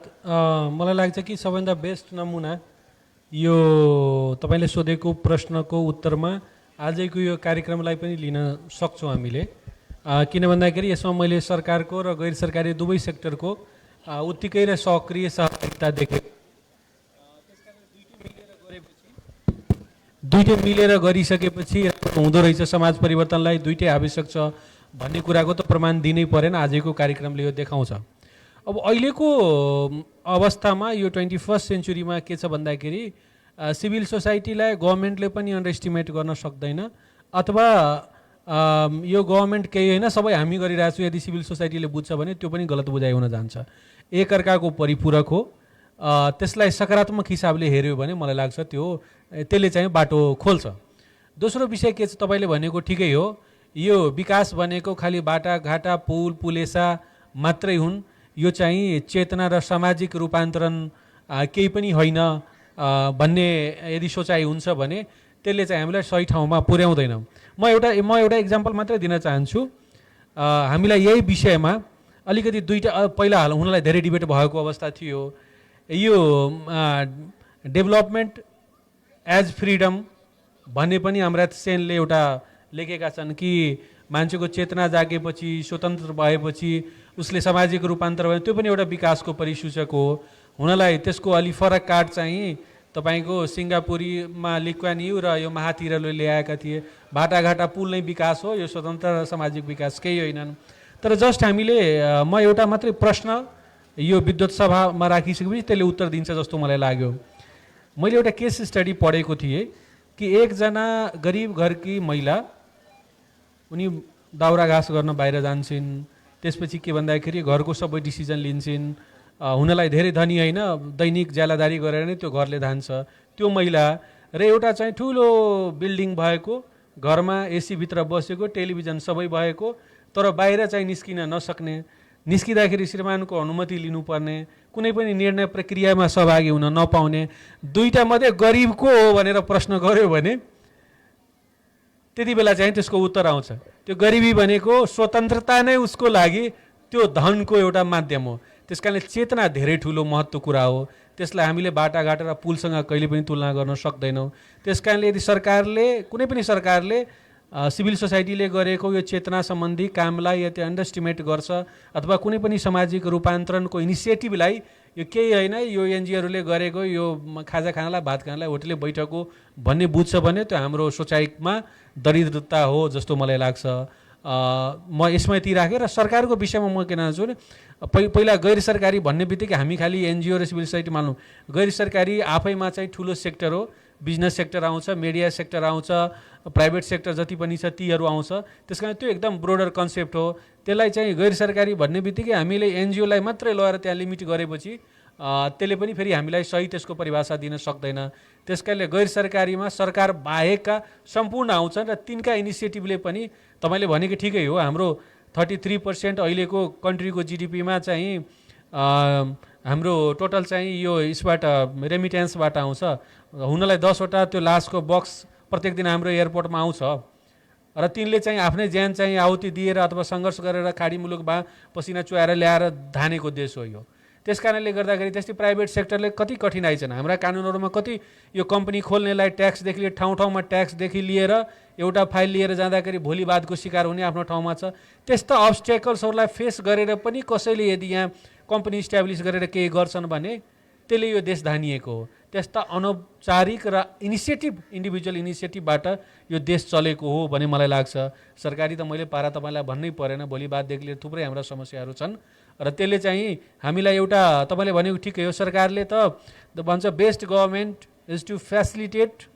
मलाई लाग्छ कि सबैभन्दा बेस्ट नमुना यो तपाईँले सोधेको प्रश्नको उत्तरमा आजको यो कार्यक्रमलाई पनि लिन सक्छौँ हामीले। किन भन्दाखेरि यसमा मैले सरकारको र गैर सरकारी दुवै सेक्टरको उत्तिकै र सक्रिय सहभागिता देखेँ। दुइटै मिलेर गरिसकेपछि हुँदो रहेछ समाज परिवर्तनलाई दुइटै आवश्यक छ भन्ने कुराको त प्रमाण दिनै परेन, आजको कार्यक्रमले यो देखाउँछ। अब अहिलेको अवस्थामा यो 21st सेन्चुरीमा के छ भन्दाखेरि सिभिल सोसाइटीलाई गभर्मेन्टले पनि अन्डर एस्टिमेट गर्न सक्दैन, अथवा यो गभर्मेन्ट केही होइन सबै हामी गरिरहेको छौँ यदि सिभिल सोसाइटीले बुझ्छ भने त्यो पनि गलत बुझाइ हुन जान्छ। एकअर्काको परिपूरक हो। त्यसलाई सकारात्मक हिसाबले हेऱ्यो भने मलाई लाग्छ त्यसले चाहिँ बाटो खोल्छ। दोस्रो विषय के छ, तपाईँले भनेको ठिकै हो, यो विकास भनेको खालि बाटाघाटा पुल पुलेसा मात्रै हुन्, यो चाहिँ चेतना र सामाजिक रूपान्तरण केही पनि होइन भन्ने यदि सोचाइ हुन्छ भने त्यसले चाहिँ हामीलाई सही ठाउँमा पुर्याउँदैन। म एउटा इक्जाम्पल मात्रै दिन चाहन्छु। हामीलाई यही विषयमा अलिकति पहिला हुनलाई धेरै डिबेट भएको अवस्था थियो। यो डेभलपमेन्ट एज फ्रिडम भन्ने पनि अमर्त्य सेनले एउटा लेखेका छन् कि मान्छेको चेतना जागेपछि स्वतन्त्र भएपछि उसले सामाजिक रूपान्तर भयो, त्यो पनि एउटा विकासको परिसूचक हो। हुनलाई त्यसको अलि फरक कार्ड चाहिँ तपाईँको सिङ्गापुरीमा ली कुआन यू र यो महातिरले ल्याएका थिए। बाटाघाटा पुल नै विकास हो, यो स्वतन्त्र सामाजिक विकास केही होइनन्। तर जस्ट हामीले म एउटा मात्रै प्रश्न यो विद्वत सभामा राखिसकेपछि त्यसले उत्तर दिन्छ जस्तो मलाई लाग्यो। मैले एउटा केस स्टडी पढेको थिएँ कि एकजना गरिब घरकी महिला, उनी दाउरा घाँस गर्न बाहिर जान्छन्, त्यसपछि के भन्दाखेरि घरको सबै डिसिजन लिन्छन्। हुनलाई धेरै धनी होइन, दैनिक ज्यालादारी गरेर नै त्यो घरले धान्छ। त्यो महिला र एउटा चाहिँ ठुलो बिल्डिङ भएको, घरमा एसीभित्र बसेको, टेलिभिजन सबै भएको, तर बाहिर चाहिँ निस्किन नसक्ने, निस्किँदाखेरि श्रीमानको अनुमति लिनुपर्ने, कुनै पनि निर्णय प्रक्रियामा सहभागी हुन नपाउने, दुईटा मध्ये गरिबको हो भनेर प्रश्न गर्यो भने त्यति बेला चाहिँ त्यसको उत्तर आउँछ त्यो गरिबी भनेको स्वतन्त्रता नै उसको लागि त्यो धनको एउटा माध्यम हो। त्यसकारणले चेतना धेरै ठुलो महत्त्व कुरा हो। त्यसलाई हामीले बाटाघाटा र पुलसँग कहिले पनि तुलना गर्न सक्दैनौँ। त्यसकारणले यदि कुनै पनि सरकारले सिभिल सोसाइटीले गरेको यो चेतना सम्बन्धी कामलाई यदि अन्डरएस्टिमेट गर्छ अथवा कुनै पनि सामाजिक रूपान्तरणको इनिसिएटिभलाई यो केही होइन, यो एनजिओहरूले गरेको यो खाजा खानालाई, भात खानालाई, होटलले बैठक हो भन्ने बुझ्छ भने त्यो हाम्रो सोचाइमा दरिद्रता हो जस्तो मलाई लाग्छ। म यसमा यति राखेँ। र सरकारको विषयमा म के भन्न चाहन्छु भने पहिला गैर सरकारी भन्ने बित्तिकै हामी खालि एनजिओ र सिभिल सोसाइटी मानौँ। गैर सरकारी आफैमा चाहिँ ठुलो सेक्टर हो। बिजनेस सेक्टर आउँछ, मिडिया सेक्टर आउँछ, प्राइभेट सेक्टर जति पनि छ तीहरू आउँछ। त्यस कारण त्यो एकदम ब्रोडर कन्सेप्ट हो। त्यसलाई चाहिँ गैर सरकारी भन्ने बित्तिकै हामीले एनजिओलाई मात्रै लगेर त्यहाँ लिमिट गरेपछि त्यसले पनि फेरि हामीलाई सही त्यसको परिभाषा दिन सक्दैन। त्यस कारणले गैर सरकारीमा सरकार बाहेकका सम्पूर्ण आउँछन् र तिनका इनिसिएटिभले पनि तपाईँले भनेको ठिकै हो। हाम्रो 33% अहिलेको कन्ट्रीको जिडिपीमा चाहिँ हाम्रो टोटल चाहिँ यो यसबाट रेमिटेन्सबाट आउँछ। हुनलाई 10वटा त्यो लासको बक्स प्रत्येक दिन हाम्रो एयरपोर्टमा आउँछ र तिनले चाहिँ आफ्नै ज्यान चाहिँ आहुति दिएर अथवा सङ्घर्ष गरेर खाडी मुलुकमा पसिना चुहाएर ल्याएर धानेको देश हो यो। त्यस कारणले गर्दाखेरि त्यस्तै प्राइभेट सेक्टरले कति कठिनाइ छन्। हाम्रा कानुनहरूमा कति यो कम्पनी खोल्नेलाई ट्याक्सदेखि लिएर ठाउँ ट्याक्सदेखि लिएर एउटा फाइल लिएर जाँदाखेरि भोलि बादको शिकार हुने आफ्नो ठाउँमा छ। त्यस्ता अब्स्ट्याकल्सहरूलाई फेस गरेर पनि कसैले यदि यहाँ कम्पनी इस्ट्याब्लिस गरेर केही गर्छन् भने त्यसले यो देश धानिएको हो। त्यस्ता अनौपचारिक र इन्डिभिजुअल इनिसिएटिभबाट यो देश चलेको हो भन्ने मलाई लाग्छ। सरकारी त मैले पारा तपाईँलाई भन्नै परेन, भोलि बाददेखि लिएर थुप्रै हाम्रा समस्याहरू छन् र त्यसले चाहिँ हामीलाई एउटा तपाईँले भनेको ठिकै हो। सरकारले त भन्छ best government is to facilitate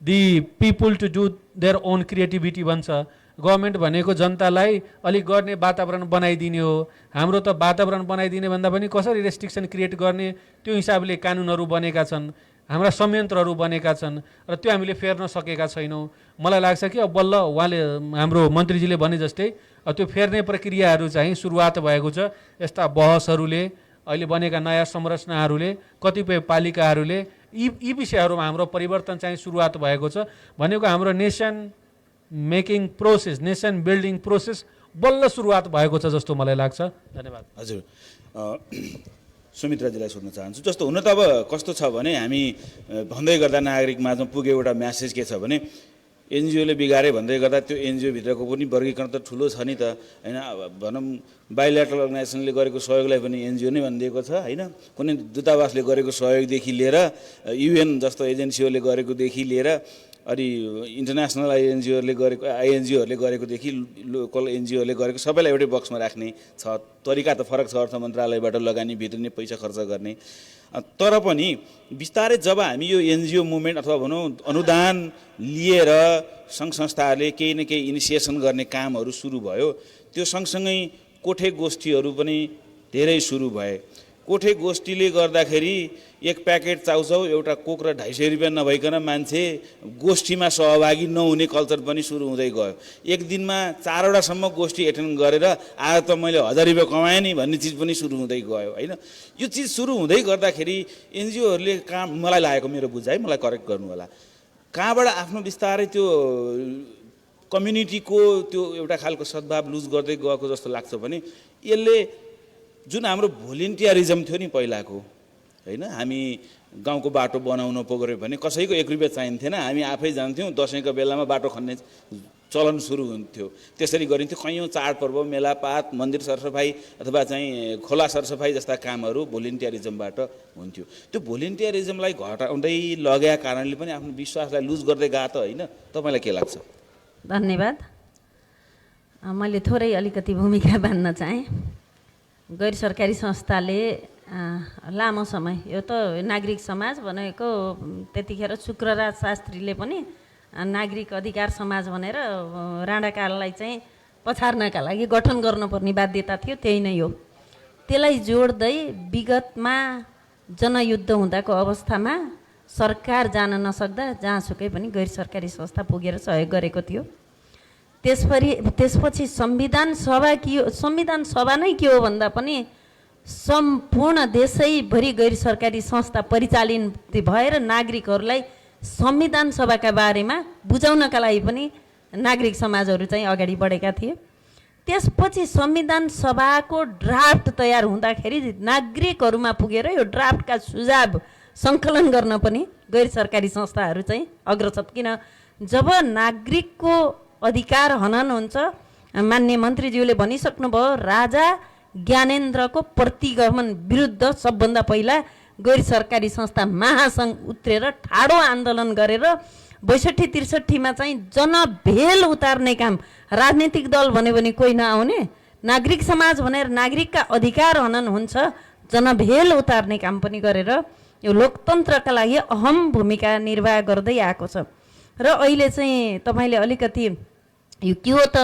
the people to do their own creativity भन्छ। गभर्मेन्ट भनेको जनतालाई अलिक गर्ने वातावरण बनाइदिने हो। हाम्रो त वातावरण बनाइदिने भन्दा पनि कसरी रेस्ट्रिक्सन क्रिएट गर्ने त्यो हिसाबले कानुनहरू बनेका छन्, हाम्रा संयन्त्रहरू बनेका छन् र त्यो हामीले फेर्न सकेका छैनौँ। मलाई लाग्छ कि अब बल्ल उहाँले हाम्रो मन्त्रीजीले भने जस्तै त्यो फेर्ने प्रक्रियाहरू चाहिँ सुरुवात भएको छ। यस्ता बहसहरूले, अहिले बनेका नयाँ संरचनाहरूले, कतिपय पालिकाहरूले यी विषयहरूमा हाम्रो परिवर्तन चाहिँ सुरुवात भएको छ। भनेको हाम्रो nation making process, nation building process बल्ल सुरुवात भएको छ जस्तो मलाई लाग्छ। धन्यवाद। हजुर, सुमित्राजीलाई सोध्न चाहन्छु। जस्तो हुन त अब कस्तो छ भने हामी भन्दै गर्दा नागरिक माझमा पुगे एउटा म्यासेज के छ भने एनजिओले बिगारे भन्दै गर्दा त्यो एनजिओ भित्रको पनि वर्गीकरण त ठुलो छ नि त हैन। भनौँ बाइलेटरल अर्गनाइजेसनले गरेको सहयोगलाई पनि एनजिओ नै भनिदिएको छ हैन। कुनै दूतावासले गरेको सहयोगदेखि लिएर युएन जस्तो एजेन्सीहरूले गरेकोदेखि लिएर अनि इन्टरनेसनल आइएनजिओहरूले गरेकोदेखि लोकल एनजिओहरूले गरेको सबैलाई एउटै बक्समा राख्ने छ। तरिका त फरक छ, अर्थ मन्त्रालयबाट लगानी भित्रिने पैसा खर्च गर्ने। तर पनि बिस्तारै जब हामी यो एनजिओ मुभमेन्ट अथवा भनौँ अनुदान लिएर सङ्घ संस्थाहरूले केही न केही इनिसिएसन गर्ने कामहरू सुरु भयो, त्यो सँगसँगै कोठे गोष्ठीहरू पनि धेरै सुरु भए। कोठे गोष्ठीले गर्दाखेरि एक प्याकेट चाउचाउ एउटा कोक र 250 रुपियाँ नभइकन मान्छे गोष्ठीमा सहभागी नहुने कल्चर पनि सुरु हुँदै गयो। एक दिनमा 4वटासम्म गोष्ठी एटेन्ड गरेर आज त मैले 1000 रुपियाँ कमाएँ नि भन्ने चिज पनि सुरु हुँदै गयो हैन। यो चिज सुरु हुँदै गर्दाखेरि एनजिओहरूले काम, मलाई लागेको मेरो बुझाइ, मलाई करेक्ट गर्नु होला, कहाँबाट आफ्नो बिस्तारै त्यो कम्युनिटीको त्यो एउटा खालको सद्भाव लुज गर्दै गएको जस्तो लाग्छ भने यसले जुन हाम्रो भोलिन्टियरिजम थियो नि पहिलाको हैन, हामी गाउँको बाटो बनाउन पग्यो भने कसैको 1 रुपियाँ चाहिन्थेन, हामी आफै जान्थ्यौँ। दसैँको बेलामा बाटो खन्ने चलन सुरु हुन्थ्यो, त्यसरी गरिन्थ्यो। कैयौँ चाडपर्व, मेलापात, मन्दिर सरसफाइ अथवा चाहिँ खोला सरसफाइ जस्ता कामहरू भोलिन्टियरिजमबाट हुन्थ्यो। त्यो भोलिन्टियरिजमलाई घटाउँदै लग्या कारणले पनि आफ्नो विश्वासलाई लुज गर्दै गएको त होइन? तपाईँलाई के लाग्छ? धन्यवाद। मैले थोरै अलिकति भूमिका बाँध्न चाहेँ। गैर सरकारी संस्थाले लामो समय, यो त नागरिक समाज भनेको त्यतिखेर शुक्रराज शास्त्रीले पनि नागरिक अधिकार समाज भनेर राणाकाललाई चाहिँ पछार्नका लागि गठन गर्नुपर्ने बाध्यता थियो, त्यही नै हो। त्यसलाई जोड्दै विगतमा जनयुद्ध हुँदाको अवस्थामा सरकार जान नसक्दा जहाँसुकै पनि गैर सरकारी संस्था पुगेर सहयोग गरेको थियो। त्यसपछि संविधान सभा नै के हो भन्दा पनि सम्पूर्ण देशैभरि गैर सरकारी संस्था परिचालित भएर नागरिकहरूलाई संविधान सभाका बारेमा बुझाउनका लागि पनि नागरिक समाजहरू चाहिँ अगाडि बढेका थिए। त्यसपछि संविधान सभाको ड्राफ्ट तयार हुँदाखेरि नागरिकहरूमा पुगेर यो ड्राफ्टका सुझाव सङ्कलन गर्न पनि गैर सरकारी संस्थाहरू चाहिँ अग्रसर। किन जब नागरिकको अधिकार हनन हुन्छ, माननीय मन्त्रीज्यूले भनिसक्नुभयो, राजा ज्ञानेन्द्रको प्रतिगमन विरुद्ध सबभन्दा पहिला गैर सरकारी संस्था महासङ्घ उत्रेर ठाडो आन्दोलन गरेर 62-63 चाहिँ जनभेल उतार्ने काम। राजनीतिक दल भन्यो भने कोही नआउने, नागरिक समाज भनेर नागरिकका अधिकार हनन हुन्छ, जनभेल उतार्ने काम पनि गरेर यो लोकतन्त्रका लागि अहम भूमिका निर्वाह गर्दै आएको छ। र अहिले चाहिँ तपाईँले अलिकति यो के हो त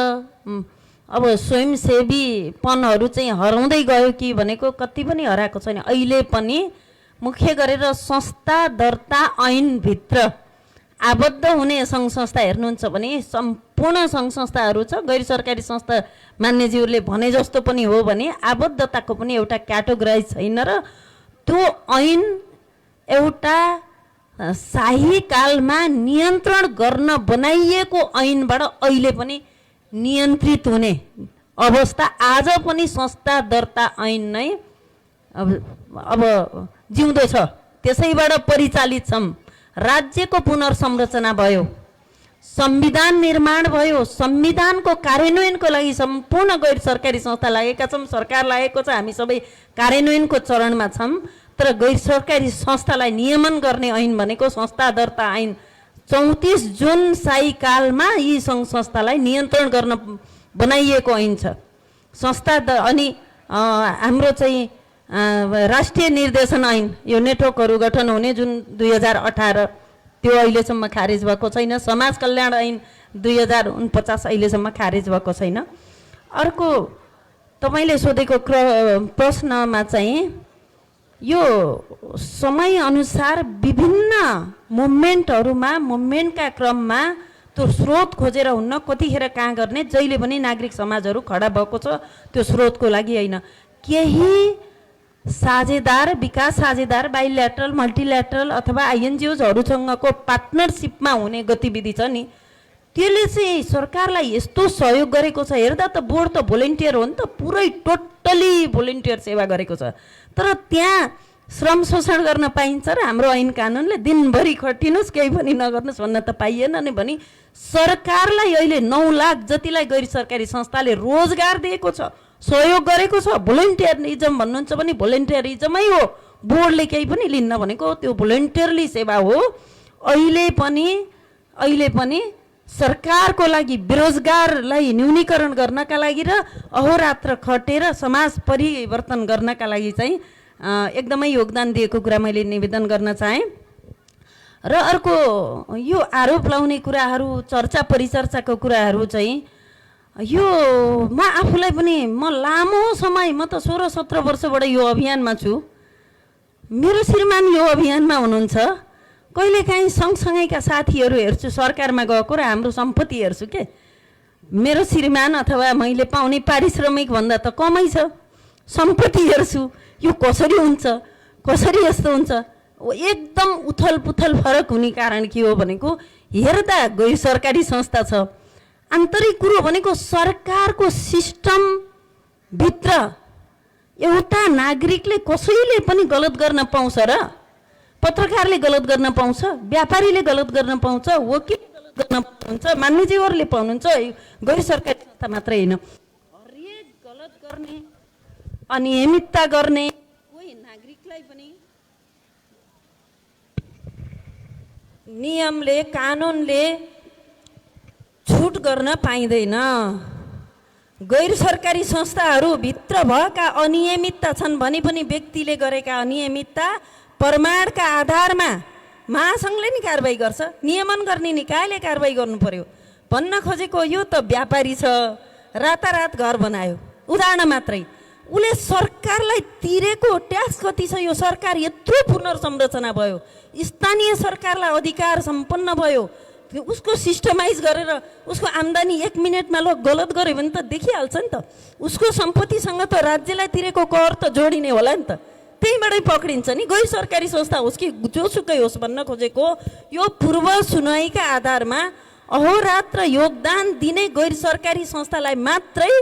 अब स्वयंसेवीपनहरू चाहिँ हराउँदै गयो कि भनेको कति पनि हराएको छैन। अहिले पनि मुख्य गरेर संस्था दर्ता ऐनभित्र आबद्ध हुने सङ्घ संस्था हेर्नुहुन्छ भने सम्पूर्ण सङ्घ संस्थाहरू छ। गैर सरकारी संस्था मान्यज्यूहरूले भने जस्तो पनि हो भने आबद्धताको पनि एउटा क्याटेगोराइज छैन। र त्यो ऐन एउटा शाही कालमा नियन्त्रण गर्न बनाइएको ऐनबाट अहिले पनि नियन्त्रित हुने अवस्था आज पनि संस्था दर्ता ऐन नै अब जिउँदो छ, त्यसैबाट परिचालित छौँ। राज्यको पुनर्संरचना भयो, संविधान निर्माण भयो, संविधानको कार्यान्वयनको लागि सम्पूर्ण गैर सरकारी संस्था लागेका छौँ, सरकार लागेको छ, हामी सबै कार्यान्वयनको चरणमा छौँ। तर गैर सरकारी संस्थालाई नियमन गर्ने ऐन भनेको संस्था दर्ता ऐन 34 जुन शाही कालमा यी सङ्घ संस्थालाई नियन्त्रण गर्न बनाइएको ऐन छ। संस्था अनि हाम्रो चाहिँ राष्ट्रिय निर्देशन ऐन, यो नेटवर्कहरू गठन हुने जुन 2018 त्यो अहिलेसम्म खारेज भएको छैन। समाज कल्याण ऐन 2049 अहिलेसम्म खारेज भएको छैन। अर्को तपाईँले सोधेको प्रश्नमा चाहिँ यो समयअनुसार विभिन्न मुभमेन्टका क्रममा त्यो स्रोत खोजेर हुन्न, कतिखेर कहाँ गर्ने, जहिले पनि नागरिक समाजहरू खडा भएको छ त्यो स्रोतको लागि होइन। केही साझेदार, विकास साझेदार, बाइल्याटरल, मल्टिल्याटरल अथवा आइएनजिओजहरूसँगको पार्टनरसिपमा हुने गतिविधि छ नि, त्यसले चाहिँ सरकारलाई यस्तो सहयोग गरेको छ। हेर्दा त बोर्ड त भोलिन्टियर हो नि त, पुरै टोटली भोलिन्टियर सेवा गरेको छ। तर त्यहाँ श्रम शोषण गर्न पाइन्छ र हाम्रो ऐन कानुनले दिनभरि खटिनुहोस् केही पनि नगर्नुहोस् भन्न त पाइएन नि भनी सरकारलाई अहिले 9 लाख जतिलाई गैर सरकारी संस्थाले रोजगार दिएको छ, सहयोग गरेको छ। भोलिन्टियरिजम भन्नुहुन्छ भने भोलिन्टियरिजमै हो, बोर्डले केही पनि लिन्न भनेको त्यो भोलिन्टियरली सेवा हो। अहिले पनि सरकारको लागि बेरोजगारलाई न्यूनीकरण गर्नका लागि र अहोरात्र खटेर समाज परिवर्तन गर्नका लागि चाहिँ एकदमै योगदान दिएको कुरा मैले निवेदन गर्न चाहेँ। र अर्को यो आरोप लाउने कुराहरू, चर्चा परिचर्चाको कुराहरू चाहिँ यो म आफूलाई पनि लामो समय, म त 16-17 वर्षबाट यो अभियानमा छु। मेरो श्रीमान यो अभियानमा हुनुहुन्छ। कहिलेकाहीँ सँगसँगैका साथीहरू हेर्छु, सरकारमा गएको र हाम्रो सम्पत्ति हेर्छु के। मेरो श्रीमान अथवा मैले पाउने पारिश्रमिक भन्दा त कमै छ, सम्पत्ति हेर्छु, यो कसरी हुन्छ, कसरी यस्तो हुन्छ। एकदम उथल पुथल फरक हुने कारण के हो भनेको हेर्दा गैर सरकारी संस्था छ, आन्तरिक कुरो भनेको सरकारको सिस्टमभित्र एउटा नागरिकले कसैले पनि गलत गर्न पाउँछ र? पत्रकारले गलत गर्न पाउँछ, व्यापारीले गलत गर्न पाउँछ, वकिलले गलत गर्न पाउँछ, मान्यज्यूहरूले पाउनुहुन्छ। गैर सरकारी संस्था मात्रै होइन, हरेक गलत गर्ने, अनियमितता गर्ने कोही नागरिकलाई पनि नियमले कानुनले छुट गर्न पाइँदैन। गैर सरकारी संस्थाहरूभित्र भएका अनियमितता छन् भने पनि व्यक्तिले गरेका अनियमितता प्रमाणका आधारमा महासङ्घले नि कारबाही गर्छ, नियमन गर्ने निकायले कारबाही गर्नु पर्यो। भन्न खोजेको यो त व्यापारी छ, रातारात घर बनायो, उदाहरण मात्रै। उसले सरकारलाई तिरेको ट्याक्स कति छ? यो सरकार यत्रो पुनर्संरचना भयो, स्थानीय सरकारलाई अधिकार सम्पन्न भयो, उसको सिस्टमाइज गरेर उसको आम्दानी 1 मिनटमा गलत गर्यो भने त देखिहाल्छ नि त। उसको सम्पत्तिसँग त राज्यलाई तिरेको कर त जोडिने होला नि त, त्यहीँबाटै पक्रिन्छ नि। गैर सरकारी संस्था होस् कि जोसुकै होस्, भन्न खोजेको यो पूर्व सुनवाईका आधारमा अहोरात्र योगदान दिने गैर सरकारी संस्थालाई मात्रै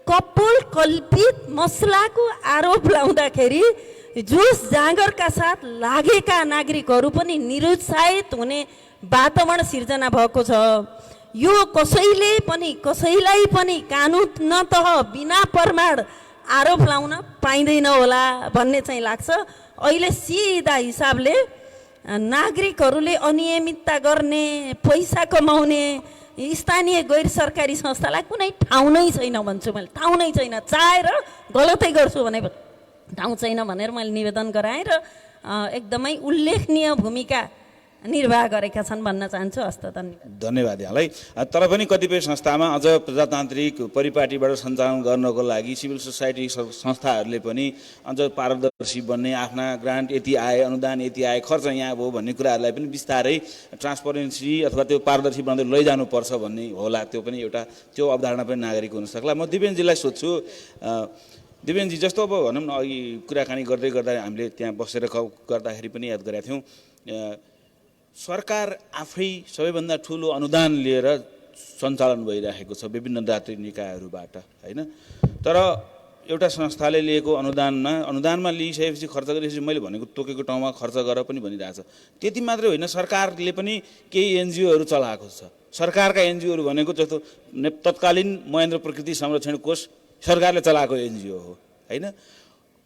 कपोल कल्पित मसलाको आरोप लाउँदाखेरि जोस जाँगरका साथ लागेका नागरिकहरू पनि निरुत्साहित हुने वातावरण सिर्जना भएको छ। यो कसैलाई पनि कानुन न तह बिना प्रमाण आरोप लाउन पाइँदैन होला भन्ने चाहिँ लाग्छ। अहिले सिधा हिसाबले नागरिकहरूले अनियमितता गर्ने, पैसा कमाउने स्थानीय गैर सरकारी संस्थालाई कुनै ठाउँ नै छैन भन्छु मैले, ठाउँ नै छैन। चाहेर गलतै गर्छु भने ठाउँ छैन भनेर मैले निवेदन गराएँ र एकदमै उल्लेखनीय भूमिका निर्वाह गरेका छन् भन्न चाहन्छु। हस्त धन्यवाद यहाँलाई। तर पनि कतिपय संस्थामा अझ प्रजातान्त्रिक परिपाटीबाट सञ्चालन गर्नको लागि सिभिल सोसाइटी संस्थाहरूले पनि अझ पारदर्शी बन्ने, आफ्ना ग्रान्ट यति आए, अनुदान यति आए, खर्च यहाँ भयो भन्ने कुराहरूलाई पनि बिस्तारै ट्रान्सपरेन्सी अथवा त्यो पारदर्शी बनाउँदै लैजानुपर्छ भन्ने होला। त्यो पनि एउटा त्यो अवधारणा पनि नागरिक हुनसक्ला। म दिपेनजीलाई सोध्छु, दिपेनजी जस्तो अब भनौँ न अघि कुराकानी गर्दै गर्दा हामीले त्यहाँ बसेर गर्दाखेरि पनि याद गरेका थियौँ, सरकार आफै सबैभन्दा ठुलो अनुदान लिएर सञ्चालन भइरहेको छ विभिन्न दात्री निकायहरूबाट, होइन? तर एउटा संस्थाले लिएको अनुदानमा लिइसकेपछि खर्च गरेपछि मैले भनेको तोकेको ठाउँमा खर्च गर पनि भनिरहेछ। त्यति मात्रै होइन, सरकारले पनि केही एनजिओहरू चलाएको छ। सरकारका एनजिओहरू भनेको जस्तो तत्कालीन महेन्द्र प्रकृति संरक्षण कोष सरकारले चलाएको एनजिओ हो, होइन?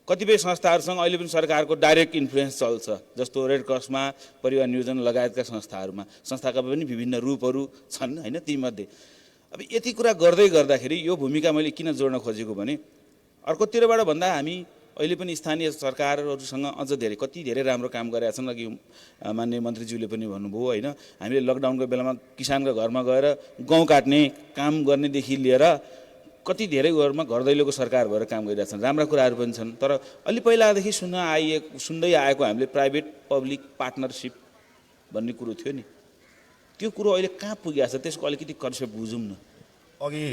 कतिपय संस्थाहरूसँग अहिले पनि सरकारको डाइरेक्ट इन्फ्लुएन्स चल्छ, जस्तो रेड क्रसमा, परिवार नियोजन लगायतका संस्थाका पनि विभिन्न रूपहरू छन्, होइन? तीमध्ये अब यति कुरा गर्दै गर्दाखेरि यो भूमिका मैले किन जोड्न खोजेको भने अर्कोतिरबाट भन्दा हामी अहिले पनि स्थानीय सरकारहरूसँग अझ कति धेरै राम्रो काम गरेका छन्। अघि माननीय मन्त्रीज्यूले पनि भन्नुभयो, होइन? हामीले लकडाउनको बेलामा किसानको घरमा गएर गहुँ काट्ने काम गर्नेदेखि लिएर कति धेरै घरमा घर दैलोको सरकार भएर काम गरिरहेछन्, राम्रा कुराहरू पनि छन्। तर अलि पहिलादेखि सुन्दै आएको हामीले प्राइभेट पब्लिक पार्टनरसिप भन्ने कुरो थियो नि, त्यो कुरो अहिले कहाँ पुगेको छ? त्यसको अलिकति कन्सेप्ट बुझौँ न। अघि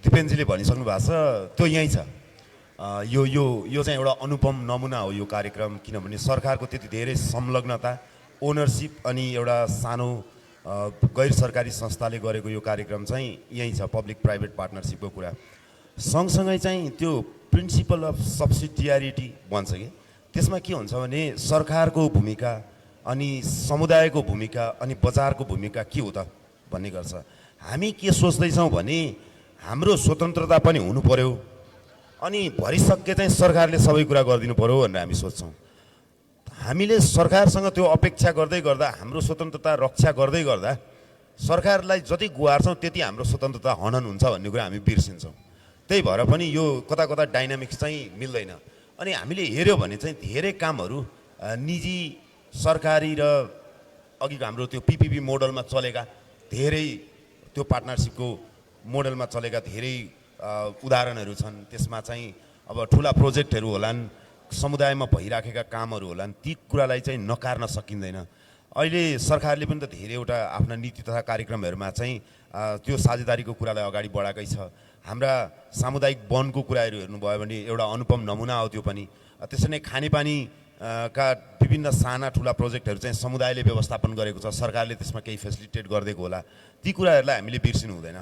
दिपेनजीले भनिसक्नु भएको छ, त्यो यहीँ छ। यो चाहिँ एउटा अनुपम नमुना हो यो कार्यक्रम, किनभने सरकारको त्यति धेरै संलग्नता, ओनरसिप अनि एउटा सानो गैर सरकारी संस्थाले गरेको यो कार्यक्रम चाहिँ यही छ, पब्लिक प्राइभेट पार्टनरसिपको कुरा। सँगसँगै चाहिँ त्यो प्रिन्सिपल अफ सब्सिडियारिटी भन्छ कि त्यसमा के हुन्छ भने सरकारको भूमिका अनि समुदायको भूमिका अनि बजारको भूमिका के हो त भन्ने गर्छ। हामी के सोच्दैछौँ भने हाम्रो स्वतन्त्रता पनि हुनु पर्यो अनि भरिसक्के चाहिँ सरकारले सबै कुरा गरिदिनु पर्यो भनेर हामी सोच्छौँ। हामीले सरकारसँग त्यो अपेक्षा गर्दै गर्दा हाम्रो स्वतन्त्रता रक्षा गर्दै गर्दा सरकारलाई जति गुहार्छौँ त्यति हाम्रो स्वतन्त्रता हनन हुन्छ भन्ने कुरा हामी बिर्सिन्छौँ। त्यही भएर पनि यो कता कता डाइनामिक्स चाहिँ मिल्दैन। अनि हामीले हेऱ्यो भने चाहिँ धेरै कामहरू निजी सरकारी र अघिको हाम्रो त्यो पिपिपी मोडलमा चलेका धेरै त्यो पार्टनरसिपको मोडलमा चलेका धेरै उदाहरणहरू छन्। त्यसमा चाहिँ अब ठुला प्रोजेक्टहरू होलान्, समुदायमा भइराखेका कामहरू होलान्, ती कुरालाई चाहिँ नकार्न सकिँदैन। अहिले सरकारले पनि त धेरैवटा आफ्ना नीति तथा कार्यक्रमहरूमा चाहिँ त्यो साझेदारीको कुरालाई अगाडि बढाएकै छ। हाम्रा सामुदायिक वनको कुराहरू हेर्नुभयो भने एउटा अनुपम नमुना हो त्यो पनि। त्यसरी नै खानेपानी का विभिन्न साना ठुला प्रोजेक्टहरू चाहिँ समुदायले व्यवस्थापन गरेको छ, सरकारले त्यसमा केही फेसिलिटेट गरिदिएको होला। ती कुराहरूलाई हामीले बिर्सिनु हुँदैन।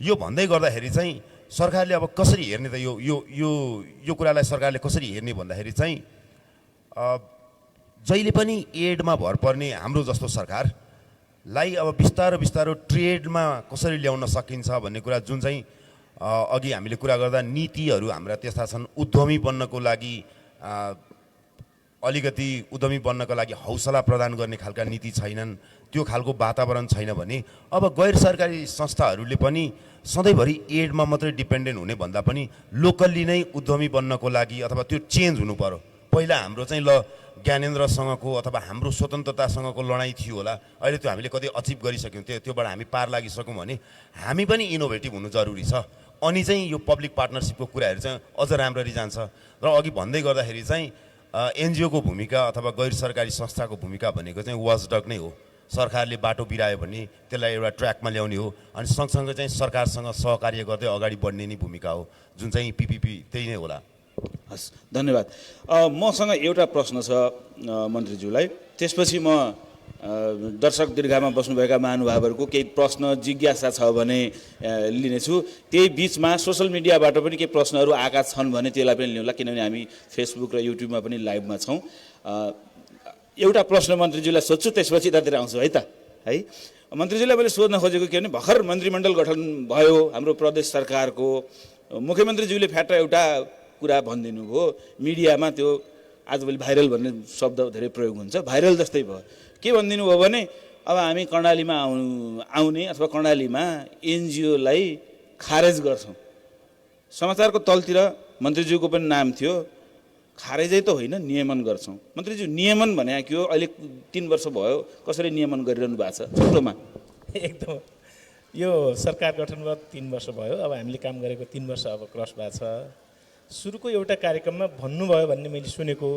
यो भन्दै गर्दाखेरि चाहिँ सरकारले अब कसरी हेर्ने त यो यो यो यो कुरालाई सरकारले कसरी हेर्ने भन्दाखेरि चाहिँ जहिले पनि एडमा भर पर्ने हाम्रो जस्तो सरकारलाई अब बिस्तारो बिस्तारो ट्रेडमा कसरी ल्याउन सकिन्छ भन्ने कुरा जुन चाहिँ अघि हामीले कुरा गर्दा नीतिहरू हाम्रा त्यस्ता छन्। उद्यमी बन्नको लागि अलिकति उद्यमी बन्नको लागि हौसला प्रदान गर्ने खालका नीति छैनन्, त्यो खालको वातावरण छैन भने अब गैर सरकारी संस्थाहरूले पनि सधैँभरि एडमा मात्रै डिपेन्डेन्ट हुने भन्दा पनि लोकल्ली नै उद्यमी बन्नको लागि अथवा त्यो चेन्ज हुनु पर्यो। पहिला हाम्रो चाहिँ ल ज्ञानेन्द्रसँगको अथवा हाम्रो स्वतन्त्रतासँगको लडाइँ थियो होला, अहिले त्यो हामीले कति अचिभ गरिसक्यौँ, त्योबाट हामी पार लागिसक्यौँ भने हामी पनि इनोभेटिभ हुनु जरुरी छ। अनि चाहिँ यो पब्लिक पार्टनरसिपको कुराहरू चाहिँ अझ राम्ररी जान्छ। र अघि भन्दै गर्दाखेरि चाहिँ एनजिओको भूमिका अथवा गैर सरकारी संस्थाको भूमिका भनेको चाहिँ वाचडग नै हो। सरकारले बाटो बिरायो भने त्यसलाई एउटा ट्र्याकमा ल्याउने हो अनि सँगसँगै चाहिँ सरकारसँग सहकार्य गर्दै अगाडि बढ्ने नै भूमिका हो, जुन चाहिँ पिपिपी त्यही नै होला। हस्, धन्यवाद। मसँग एउटा प्रश्न छ मन्त्रीज्यूलाई, त्यसपछि म दर्शक दीर्घामा बस्नुभएका महानुभावहरूको केही प्रश्न जिज्ञासा छ भने लिनेछु। त्यही बिचमा सोसल मिडियाबाट पनि केही प्रश्नहरू आएका छन् भने त्यसलाई पनि लिउँला, किनभने हामी फेसबुक र युट्युबमा पनि लाइभमा छौँ। एउटा प्रश्न मन्त्रीज्यूलाई सोध्छु, त्यसपछि यतातिर आउँछु है त। है मन्त्रीज्यूलाई मैले सोध्न खोजेको के भने भर्खर मन्त्रीमण्डल गठन भयो हाम्रो प्रदेश सरकारको, मुख्यमन्त्रीज्यूले फ्याट एउटा कुरा भनिदिनु भयो मिडियामा, त्यो आजभोलि भाइरल भन्ने शब्द धेरै प्रयोग हुन्छ, भाइरल जस्तै भयो। के भनिदिनु भयो भने अब हामी कर्णालीमा आउने अथवा कर्णालीमा एनजिओलाई खारेज गर्छौँ। समाचारको तलतिर मन्त्रीज्यूको पनि नाम थियो, खारेजै त होइन नियमन गर्छौँ। मन्त्रीज्यू नियमन भने के हो? अहिले 3 वर्ष भयो, कसरी नियमन गरिरहनु भएको छ छोटोमा? एकदम यो सरकार गठन भयो 3 वर्ष भयो, अब हामीले काम गरेको 3 वर्ष अब क्रस भएको छ। सुरुको एउटा कार्यक्रममा भन्नुभयो भन्ने मैले सुनेको,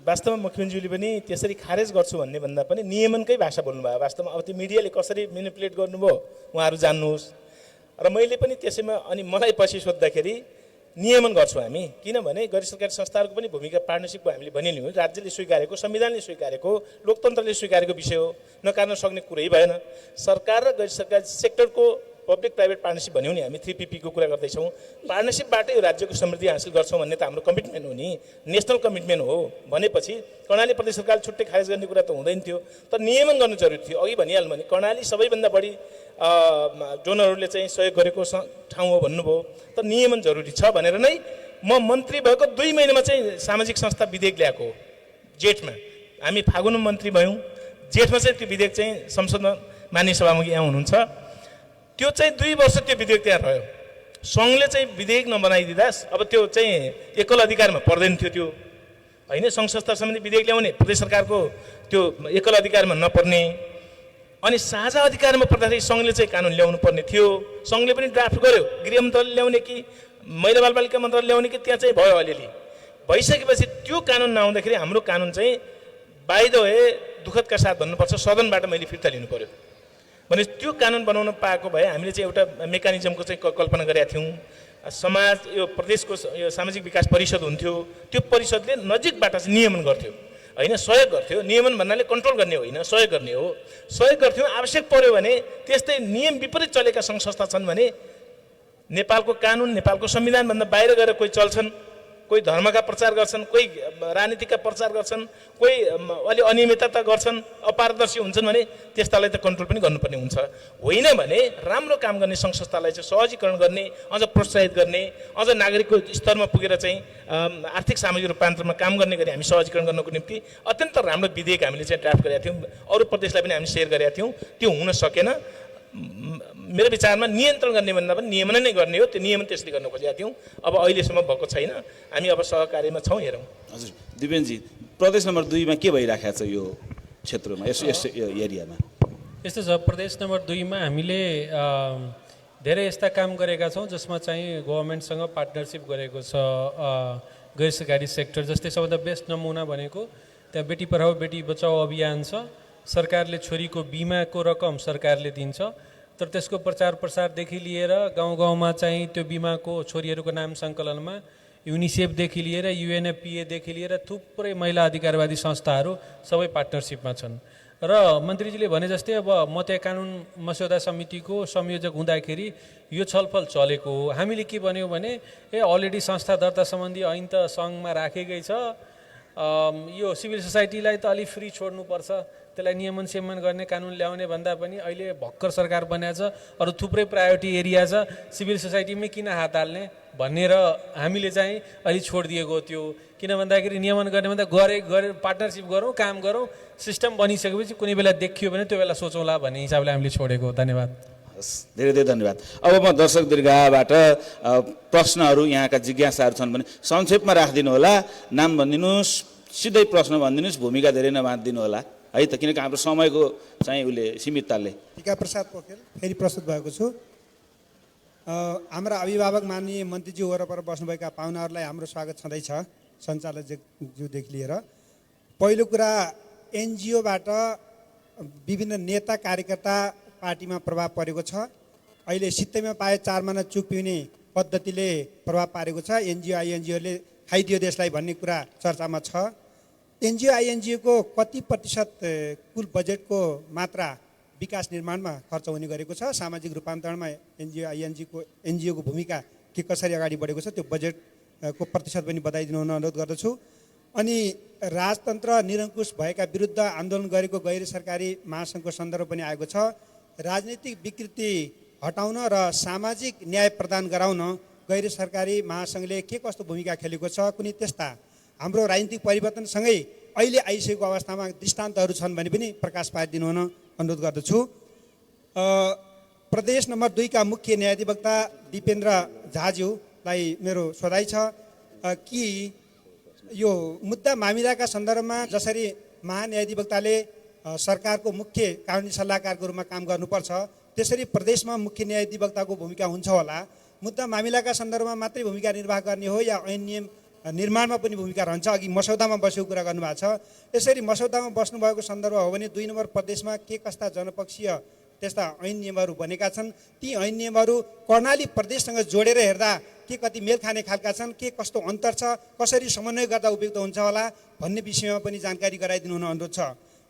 वास्तवमा मुख्यमन्त्रीले पनि त्यसरी खारेज गर्छु भन्ने भन्दा पनि नियमनकै भाषा बोल्नुभयो। वास्तवमा अब त्यो मिडियाले कसरी मेनिपुलेट गर्नुभयो उहाँहरू जान्नुहोस्। र मैले पनि त्यसैमा अनि मलाई पछि सोद्धाखेरि नियमन गर्छौँ हामी, किनभने गैर सरकारी संस्थाहरूको पनि भूमिका पार्टनरसिपको हामीले भनिलियौँ, राज्यले स्वीकारेको, संविधानले स्वीकारेको, लोकतन्त्रले स्वीकारेको विषय हो, नकार्न सक्ने कुरै भएन। सरकार र गैर सरकारी सेक्टरको पब्लिक प्राइभेट पार्टनरसिप भन्यौँ नि, हामी 3PP को कुरा गर्दैछौँ। पार्टनरसिपबाट यो राज्यको समृद्धि हासिल गर्छौँ भन्ने त हाम्रो कमिटमेन्ट हो नि, नेसनल कमिटमेन्ट हो। भनेपछि कर्णाली प्रदेश सरकारले छुट्टै खारेज गर्ने कुरा त हुँदैन थियो, तर नियमन गर्नु जरुरी थियो। अघि भनिहाल्नु भने कर्णाली सबैभन्दा बढी डोनरहरूले चाहिँ सहयोग गरेको ठाउँ हो भन्नुभयो, तर नियमन जरुरी छ भनेर नै म मन्त्री भएको 2 महिनामा चाहिँ सामाजिक संस्था विधेयक ल्याएको हो। जेठमा हामी फागुनमा मन्त्री भयौँ, जेठमा चाहिँ त्यो विधेयक चाहिँ संसदमा माननीय सभामुखी यहाँ हुनुहुन्छ, त्यो चाहिँ 2 वर्ष त्यो विधेयक त्यहाँ रह्यो। सङ्घले चाहिँ विधेयक नबनाइदिँदा अब त्यो चाहिँ एकल अधिकारमा पर्दैन थियो, त्यो होइन। सङ्घ संस्था सम्बन्धी विधेयक ल्याउने प्रदेश सरकारको त्यो एकल अधिकारमा नपर्ने, अनि साझा अधिकारमा पर्दाखेरि सङ्घले चाहिँ कानुन ल्याउनु पर्ने थियो। सङ्घले पनि ड्राफ्ट गर्यो, गृह मन्त्रालयले ल्याउने कि महिला बालबालिका मन्त्रालयले ल्याउने कि त्यहाँ चाहिँ भयो। अलिअलि भइसकेपछि त्यो कानुन नआउँदाखेरि हाम्रो कानुन चाहिँ बाइ द वे दुःखदका साथ भन्नुपर्छ सदनबाट मैले फिर्ता लिनु पर्यो। भने त्यो कानुन बनाउन पाएको भए हामीले चाहिँ एउटा मेकानिजमको चाहिँ कल्पना गरेका थियौँ। समाज यो प्रदेशको यो सामाजिक विकास परिषद हुन्थ्यो, त्यो परिषदले नजिकबाट चाहिँ नियमन गर्थ्यो। होइन सहयोग गर्थ्यो। नियमन भन्नाले कन्ट्रोल गर्ने होइन, सहयोग गर्ने हो। सहयोग गर्थ्यौँ, आवश्यक पर्यो भने त्यस्तै नियम विपरीत चलेका सङ्घ संस्था छन् भने नेपालको कानुन नेपालको संविधानभन्दा बाहिर गएर कोही चल्छन्, कोही धर्मका प्रचार गर्छन्, कोही राजनीतिका प्रचार गर्छन्, कोही अलि अनियमितता गर्छन्, अपारदर्शी हुन्छन् भने त्यस्तालाई त कन्ट्रोल पनि गर्नुपर्ने हुन्छ। होइन भने राम्रो काम गर्ने सङ्घ संस्थालाई चाहिँ सहजीकरण गर्ने, अझ प्रोत्साहित गर्ने, अझ नागरिकको स्तरमा पुगेर चाहिँ आर्थिक सामाजिक रूपान्तरणमा काम गर्ने गरी हामी सहजीकरण गर्नको निम्ति अत्यन्त राम्रो विधेयक हामीले चाहिँ ड्राफ्ट गरेका थियौँ। अरू प्रदेशलाई पनि हामी सेयर गरेका थियौँ। त्यो हुन सकेन। मेरो विचारमा नियन्त्रण गर्ने भन्दा पनि नियमन नै गर्ने हो। त्यो नियमन त्यसरी गर्न खोजेका थियौँ। अब अहिलेसम्म भएको छैन। हामी अब सहकार्यमा छौँ। हेरौँ। हजुर दिपेनजी, प्रदेश नम्बर 2 मा के भइराखेको छ यो क्षेत्रमा, यस एरियामा? यस्तो छ, प्रदेश नम्बर 2 मा हामीले धेरै यस्ता काम गरेका छौँ जसमा चाहिँ गभर्मेन्टसँग पार्टनरसिप गरेको छ। गैर सरकारी सेक्टर जस्तै सबभन्दा बेस्ट नमुना भनेको त्यहाँ बेटी पढाओ बेटी बचाओ अभियान छ। सरकारले छोरीको बिमाको रकम सरकारले दिन्छ, तर त्यसको प्रचार प्रसारदेखि लिएर गाउँ गाउँमा चाहिँ त्यो बिमाको छोरीहरूको नाम सङ्कलनमा युनिसेफदेखि लिएर युएनएफपिएदेखि लिएर थुप्रै महिला अधिकारवादी संस्थाहरू सबै पार्टनरसिपमा छन्। र मन्त्रीजीले भने जस्तै अब म त्यहाँ कानुन मस्यौदा समितिको संयोजक हुँदाखेरि यो छलफल चलेको हो। हामीले के भन्यौँ भने अलरेडी संस्था दर्ता सम्बन्धी ऐन त सङ्घमा राखेकै छ, यो सिभिल सोसाइटीलाई त अलिक फ्री छोड्नुपर्छ, त्यसलाई नियमन सेमन गर्ने कानुन ल्याउने भन्दा पनि अहिले भर्खर सरकार बनाएको छ, अरू थुप्रै प्रायोरिटी एरिया छ, सिभिल सोसाइटीमै किन हात हाल्ने भनेर हामीले चाहिँ अलि छोडिदिएको थियो। किन भन्दाखेरि नियमन गर्ने भन्दा गरे पार्टनरसिप गरौँ, काम गरौँ, सिस्टम बनिसकेपछि कुनै बेला देखियो भने त्यो बेला सोचौँला भन्ने हिसाबले हामीले छोडेको। धन्यवाद। हस्, धेरै धेरै धन्यवाद। अब म दर्शक दीर्घाबाट प्रश्नहरू यहाँका जिज्ञासाहरू छन् भने संक्षेपमा राखिदिनु होला। नाम भनिदिनुहोस्, सिधै प्रश्न भनिदिनुहोस्, भूमिका धेरै नबाँधिदिनु होला है त, किनकि हाम्रो समयको चाहिँ उसले सीमितताले। टीका प्रसाद पोखरेल फेरि प्रस्तुत भएको छु। हाम्रा अभिभावक माननीय मन्त्रीज्यू वरपर बस्नुभएका पाहुनाहरूलाई हाम्रो स्वागत छँदैछ, सञ्चालकज्यूदेखि लिएर। पहिलो कुरा, एनजिओबाट विभिन्न नेता कार्यकर्ता पार्टीमा प्रभाव परेको छ। अहिले सित्तैमा पाए 4 महिना चुक पिउने पद्धतिले प्रभाव पारेको छ। एनजिओ आइएनजिओले खाइदियो देशलाई भन्ने कुरा चर्चामा छ। एनजिओ आइएनजिओको कति प्रतिशत कुल बजेटको मात्रा विकास निर्माणमा खर्च हुने गरेको छ? सामाजिक रूपान्तरणमा एनजिओको भूमिका के कसरी अगाडि बढेको छ? त्यो बजेटको प्रतिशत पनि बताइदिनु हुन अनुरोध गर्दछु। अनि राजतन्त्र निरङ्कुश भएका विरुद्ध आन्दोलन गरेको गैर सरकारी महासङ्घको सन्दर्भ पनि आएको छ। राजनीतिक विकृति हटाउन र सामाजिक न्याय प्रदान गराउन गैर सरकारी महासङ्घले के कस्तो भूमिका खेलेको छ? कुनै त्यस्ता हाम्रो राजनीतिक परिवर्तनसँगै अहिले आइसकेको अवस्थामा दृष्टान्तहरू छन् भने पनि प्रकाश पारिदिनु हुन अनुरोध गर्दछु। प्रदेश नम्बर 2 का मुख्य न्यायाधिवक्ता दिपेन्द्र झाज्यूलाई मेरो सोधाइ छ कि यो मुद्दा मामिलाका सन्दर्भमा जसरी महान्यायाधिवक्ताले सरकारको मुख्य कानुनी सल्लाहकारको रूपमा काम गर्नुपर्छ, त्यसरी प्रदेशमा मुख्य न्यायाधिवक्ताको भूमिका हुन्छ होला? मुद्दा मामिलाका सन्दर्भमा मात्रै भूमिका निर्वाह गर्ने हो या ऐन नियम निर्माणमा पनि भूमिका रहन्छ? अघि मसौदामा बसेको कुरा गर्नुभएको छ। यसरी मसौदामा बस्नुभएको सन्दर्भ हो भने 2 नम्बर प्रदेशमा के कस्ता जनपक्षीय त्यस्ता ऐन नियमहरू बनेका छन्? ती ऐन नियमहरू कर्णाली प्रदेशसँग जोडेर हेर्दा के कति मेल खाने खालका छन्? के कस्तो अन्तर छ? कसरी समन्वय गर्दा उपयुक्त हुन्छ होला भन्ने विषयमा पनि जानकारी गराइदिनु हुन अनुरोध छ।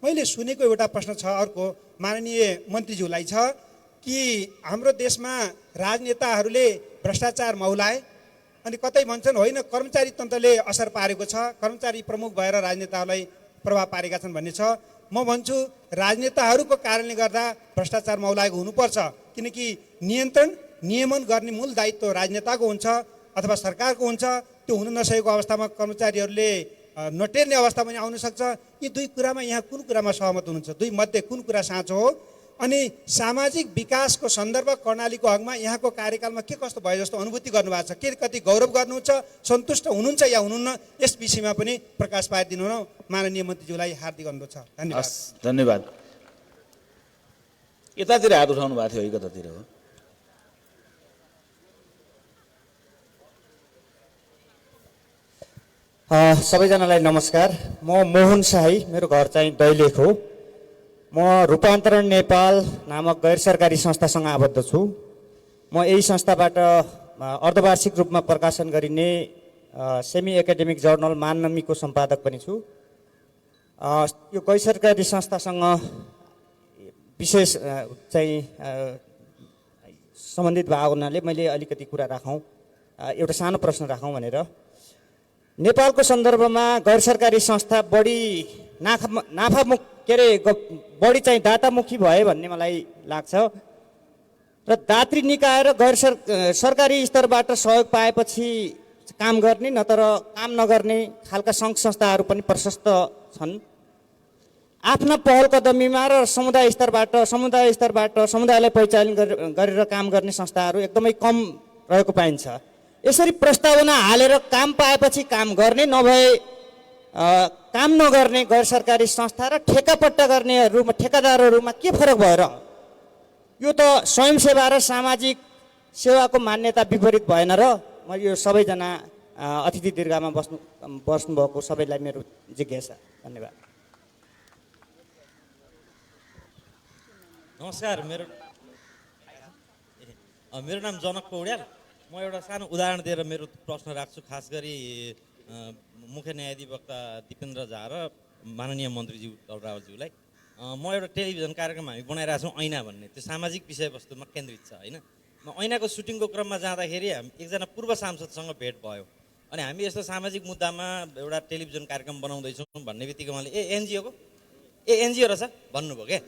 मैले सुनेको एउटा प्रश्न छ अर्को माननीय मन्त्रीज्यूलाई छ कि हाम्रो देशमा राजनेताहरूले भ्रष्टाचार मौलाए अनि कतै भन्छन् होइन कर्मचारी तन्त्रले असर पारेको छ, कर्मचारी प्रमुख भएर राजनेताहरूलाई प्रभाव पारेका छन् भन्ने छ। म भन्छु राजनेताहरूको कारणले गर्दा भ्रष्टाचार मौलाएको हुनुपर्छ, किनकि नियन्त्रण नियमन गर्ने मूल दायित्व राजनेताको हुन्छ अथवा सरकारको हुन्छ। त्यो हुन नसकेको अवस्थामा कर्मचारीहरूले नटेर्ने अवस्था पनि आउन सक्छ। यी 2 कुरामा यहाँ कुन कुरामा सहमत हुनुहुन्छ? 2 मध्ये कुन कुरा साँचो हो? अनि सामाजिक विकासको सन्दर्भ कर्णालीको हकमा यहाँको कार्यकालमा के कस्तो भयो जस्तो अनुभूति गर्नुभएको छ? के कति गौरव गर्नुहुन्छ, सन्तुष्ट हुनुहुन्छ या हुनुहुन्न? यस विषयमा पनि प्रकाश पारिदिनु हुन माननीय मन्त्रीज्यूलाई हार्दिक अनुरोध छ। धन्यवाद। धन्यवाद। यतातिर हात उठाउनु भएको थियो, कतातिर हो? सबैजनालाई नमस्कार। म मोहन शाही, मेरो घर चाहिँ दैलेख हो। म रूपान्तरण नेपाल नामक गैर सरकारी संस्थासँग आबद्ध छु। म यही संस्थाबाट अर्धवार्षिक रूपमा प्रकाशन गरिने सेमी एकाडेमिक जर्नल माननमीको सम्पादक पनि छु। यो गैर सरकारी संस्थासँग विशेष चाहिँ सम्बन्धित भएको हुनाले मैले अलिकति कुरा राखौँ, एउटा सानो प्रश्न राखौँ भनेर। नेपालको सन्दर्भमा गैर सरकारी संस्था बढी नाफामुख के अरे बढी चाहिँ दातामुखी भए भन्ने मलाई लाग्छ र दात्री निकाय र गैर सरकारी स्तरबाट सहयोग पाएपछि काम गर्ने नत्र काम नगर्ने खालका सङ्घ संस्थाहरू पनि प्रशस्त छन्। आफ्ना पहल कदमीमा र समुदाय स्तरबाट समुदायलाई परिचालन गरेर काम गर्ने संस्थाहरू एकदमै कम रहेको पाइन्छ। यसरी प्रस्तावना हालेर काम पाएपछि काम गर्ने नभए काम नगर्ने गैर सरकारी संस्था र ठेकापट्टा गर्नेहरूमा ठेकादारहरूमा के फरक भएर यो त स्वयंसेवा र सामाजिक सेवाको मान्यता विपरीत भएन र? म यो सबैजना अतिथि दीर्घामा बस्नुभएको सबैलाई मेरो जिज्ञासा। धन्यवाद। नमस्कार, मेरो नाम जनक पौड्याल। म एउटा सानो उदाहरण दिएर मेरो प्रश्न राख्छु। खास गरी मुख्य न्यायाधिवक्ता दिपेन्द्र झा र माननीय मन्त्रीज्यू रावलज्यूलाई। म एउटा टेलिभिजन कार्यक्रम हामी बनाइरहेको छौँ, ऐना भन्ने। त्यो सामाजिक विषयवस्तुमा केन्द्रित छ होइन। म ऐनाको सुटिङको क्रममा जाँदाखेरि एकजना पूर्व सांसदसँग भेट भयो अनि हामी यस्तो सामाजिक मुद्दामा एउटा टेलिभिजन कार्यक्रम बनाउँदैछौँ भन्ने बित्तिकै उहाँले एनजिओ रहेछ भन्नुभयो क्या।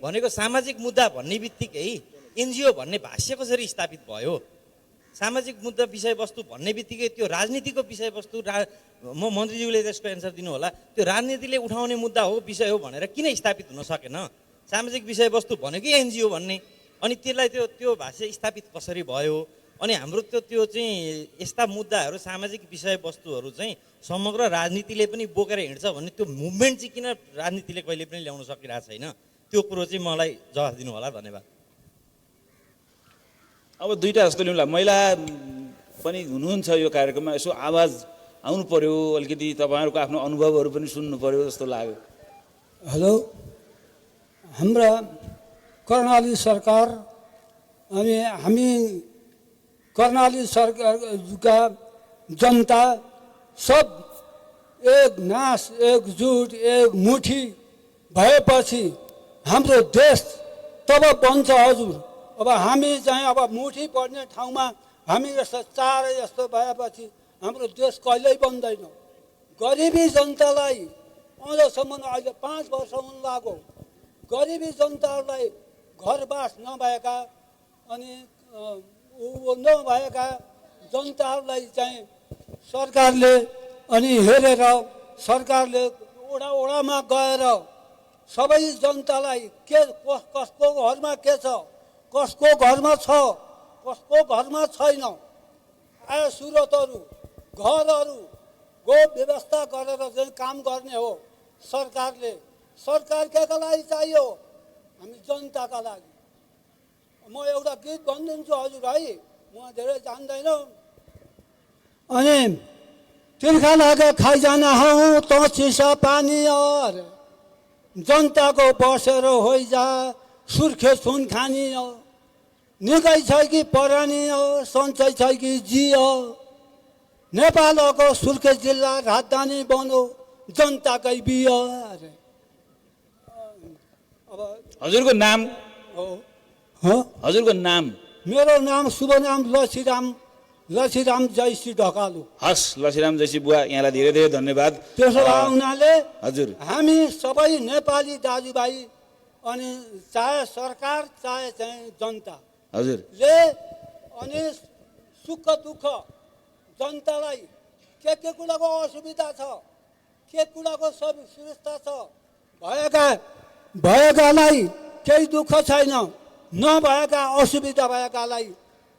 भनेको सामाजिक मुद्दा भन्ने बित्तिकै एनजिओ भन्ने भाष्य कसरी स्थापित भयो? सामाजिक मुद्दा विषयवस्तु भन्ने बित्तिकै त्यो राजनीतिको विषयवस्तु म मन्त्रीज्यूले त्यसको एन्सर दिनु होला। त्यो राजनीतिले उठाउने मुद्दा हो, विषय हो भनेर किन स्थापित हुन सकेन? सामाजिक विषयवस्तु भनेकै एनजिओ भन्ने। अनि त्यसलाई त्यो भाष्य स्थापित कसरी भयो? अनि हाम्रो त्यो चाहिँ यस्ता मुद्दाहरू सामाजिक विषयवस्तुहरू चाहिँ समग्र राजनीतिले पनि बोकेर हिँड्छ भन्ने त्यो मुभमेन्ट चाहिँ किन राजनीतिले कहिले पनि ल्याउन सकिरहेको छैन? त्यो कुरो चाहिँ मलाई जवाफ दिनु होला। धन्यवाद। अब दुईवटा जस्तो लिउँला, महिला पनि हुनुहुन्छ यो कार्यक्रममा, यसो आवाज आउनु पर्यो, अलिकति तपाईँहरूको आफ्नो अनुभवहरू पनि सुन्नु पर्यो जस्तो लाग्यो। हेलो, हाम्रा कर्णाली सरकार अनि हामी कर्णाली सरकारका जनता सब एक नास एकजुट एक मुठी भएपछि हाम्रो देश तब बन्छ हजुर। अब हामी चाहिँ अब मुठी पर्ने ठाउँमा हामी जस्तो चारै जस्तो भएपछि हाम्रो देश कहिल्यै बन्दैन। गरिबी जनतालाई अझसम्म अहिले 5 वर्ष हुन लाग्यो, गरिबी जनताहरूलाई घरबास नभएका अनि नभएका जनताहरूलाई चाहिँ सरकारले अनि हेरेर सरकारले ओडा ओडामा गएर सबै जनतालाई के कसको घरमा के छ, कसको घरमा छ, कसको घरमा छैन, आय स्रोतहरू घरहरूको व्यवस्था गरेर चाहिँ काम गर्ने हो सरकारले। सरकार केका लागि चाहियो? हामी जनताका लागि। म एउटा गीत भनिदिन्छु हजुर है, म धेरै जान्दैन। अनि तिर्खा लागे खाइजाना हौ त चिसा पानी और जनताको बसेर होइजा सुर्खे सुन खानी हो। निकै छ कि परानी हो, सन्चै छ कि जियो। नेपालको सुर्खे जिल्ला राजधानी बनो जनताकै बियो। अब हजुरको नाम? हजुरको नाम? मेरो नाम शुभ नाम लछीराम जयसी ढकालु। हस्, लछीराम जयसी बुवा, यहाँलाई धेरै धेरै धन्यवाद। त्यसो भए हुनाले हजुर हामी सबै नेपाली दाजुभाइ अनि चाहे सरकार चाहे चाहिँ जनता हजुरले अनि सुख दुःख जनतालाई के कुराको असुविधा छ, के कुराको सब सुविस्ता छ, भएकालाई केही दुःख छैन, नभएका असुविधा भएकालाई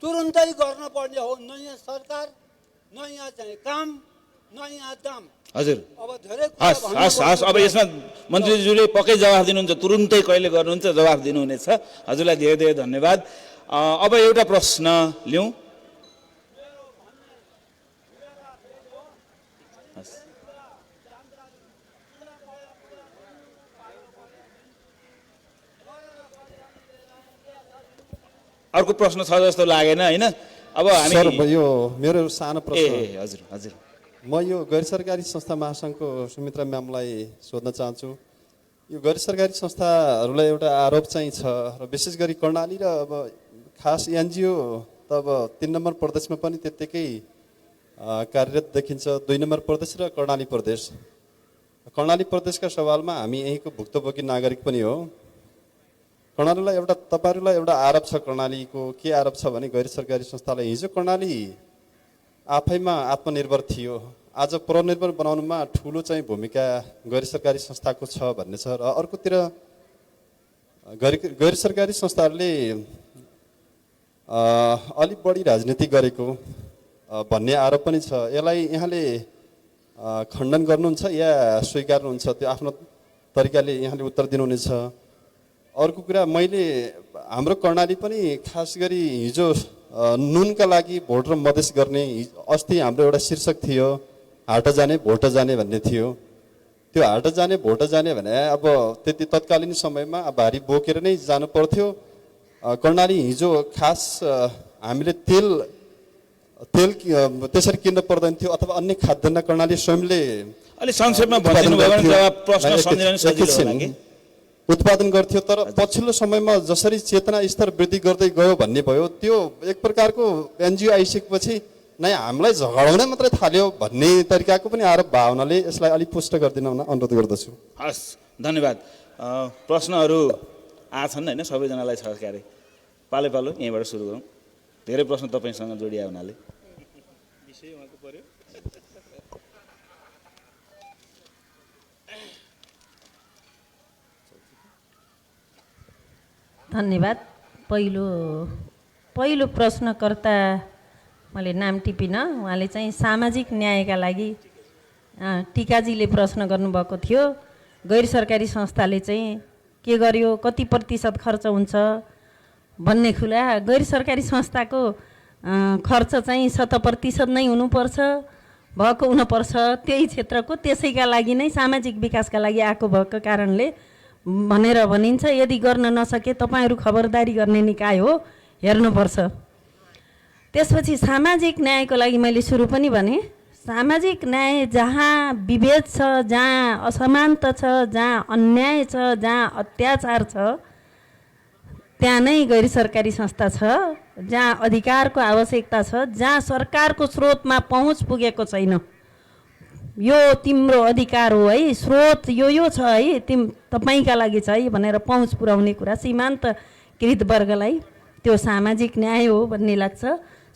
तुरुन्तै गर्न पर्ने हो। नयाँ सरकार, नयाँ चाहिँ काम, नयाँ दाम। हजुर अब धेरै हस्, अब यसमा मन्त्रीज्यूले पक्कै जवाफ दिनुहुन्छ, तुरुन्तै कहिले गर्नुहुन्छ जवाफ दिनुहुनेछ। हजुरलाई धेरै धेरै धन्यवाद। अब एउटा प्रश्न लिउँ। अर्को प्रश्न छ जस्तो लागेन होइन? अब हामी सर, यो मेरो सानो प्रश्न। हजुर हजुर म यो गैर सरकारी संस्था महासङ्घको सुमित्रा म्यामलाई सोध्न चाहन्छु। यो गैर सरकारी संस्थाहरूलाई एउटा आरोप चाहिँ छ र विशेष गरी कर्णाली र अब खास एनजिओ त अब 3 नम्बर प्रदेशमा पनि त्यत्तिकै कार्यरत देखिन्छ। 2 नम्बर प्रदेश र कर्णाली प्रदेश। कर्णाली प्रदेशका सवालमा हामी यहीँको भुक्तभोगी नागरिक पनि हो। तपाईँहरूलाई एउटा आरोप छ कर्णालीको। के आरोप छ भने गैर सरकारी संस्थालाई हिजो कर्णाली आफैमा आत्मनिर्भर थियो, आज परनिर्भर बनाउनुमा ठुलो चाहिँ भूमिका गैर सरकारी संस्थाको छ भन्ने छ। र अर्कोतिर गैर सरकारी संस्थाहरूले अलिक बढी राजनीति गरेको भन्ने आरोप पनि छ। यसलाई यहाँले खण्डन गर्नुहुन्छ या स्वीकार्नुहुन्छ? त्यो आफ्नो तरिकाले यहाँले उत्तर दिनुहुनेछ। अर्को कुरा, हाम्रो कर्णाली पनि खास गरी हिजो नुनका लागि भोट र मधेस गर्ने अस्ति हाम्रो एउटा शीर्षक थियो, हाट जाने भोट जाने भन्ने थियो। त्यो हाट जाने भोट जाने भने अब त्यति तत्कालीन समयमा भारी बोकेर नै जानु पर्थ्यो। कर्णाली हिजो खास हामीले तेल त्यसरी किन्न पर्दैन थियो अथवा अन्य खाद्यान्न कर्णाली स्वयंले अलि संक्षेपमा भनिदिनु भयो भने प्रश्न सम्झिन सजिलो होला के उत्पादन गर्थ्यो। तर पछिल्लो समयमा जसरी चेतना स्तर वृद्धि गर्दै गयो भन्ने भयो, त्यो एक प्रकारको एनजिओ आइसकेपछि नै हामीलाई झगडाउन मात्रै थाल्यो भन्ने तरिकाको पनि आरोप भावनाले यसलाई अलिक पुष्ट गरिदिन अनुरोध गर्दछु। हस्, धन्यवाद। प्रश्नहरू आछन् होइन, सबैजनालाई छ क्यारे। पालो पालो यहीँबाट सुरु गरौँ। धेरै प्रश्न तपाईँसँग जोडिया हुनाले विषय उहाँको पर्यो। धन्यवाद। पहिलो प्रश्नकर्ता मैले नाम टिपिनँ, उहाँले चाहिँ सामाजिक न्यायका लागि टिकाजीले प्रश्न गर्नुभएको थियो। गैर सरकारी संस्थाले चाहिँ के गर्यो, कति प्रतिशत खर्च हुन्छ भन्ने कुरा। गैर सरकारी संस्थाको खर्च चाहिँ 100% नै हुनुपर्छ, भएको हुनुपर्छ त्यही क्षेत्रको, त्यसैका लागि नै सामाजिक विकासका लागि आएको भएको कारणले भनेर भनिन्छ। यदि गर्न नसके तपाईँहरू खबरदारी गर्ने निकाय हो, हेर्नुपर्छ। त्यसपछि सामाजिक न्यायको लागि मैले सुरु पनि भने, सामाजिक न्याय जहाँ विभेद छ, जहाँ असमानता छ, जहाँ अन्याय छ, जहाँ अत्याचार छ, त्यहाँ नै गैर सरकारी संस्था छ। जहाँ अधिकारको आवश्यकता छ, जहाँ सरकारको स्रोतमा पहुँच पुगेको छैन, यो तिम्रो अधिकार हो है, स्रोत यो छ है, तपाईँका लागि छ है भनेर पहुँच पुर्याउने कुरा सीमान्तकृत वर्गलाई, त्यो सामाजिक न्याय हो भन्ने लाग्छ।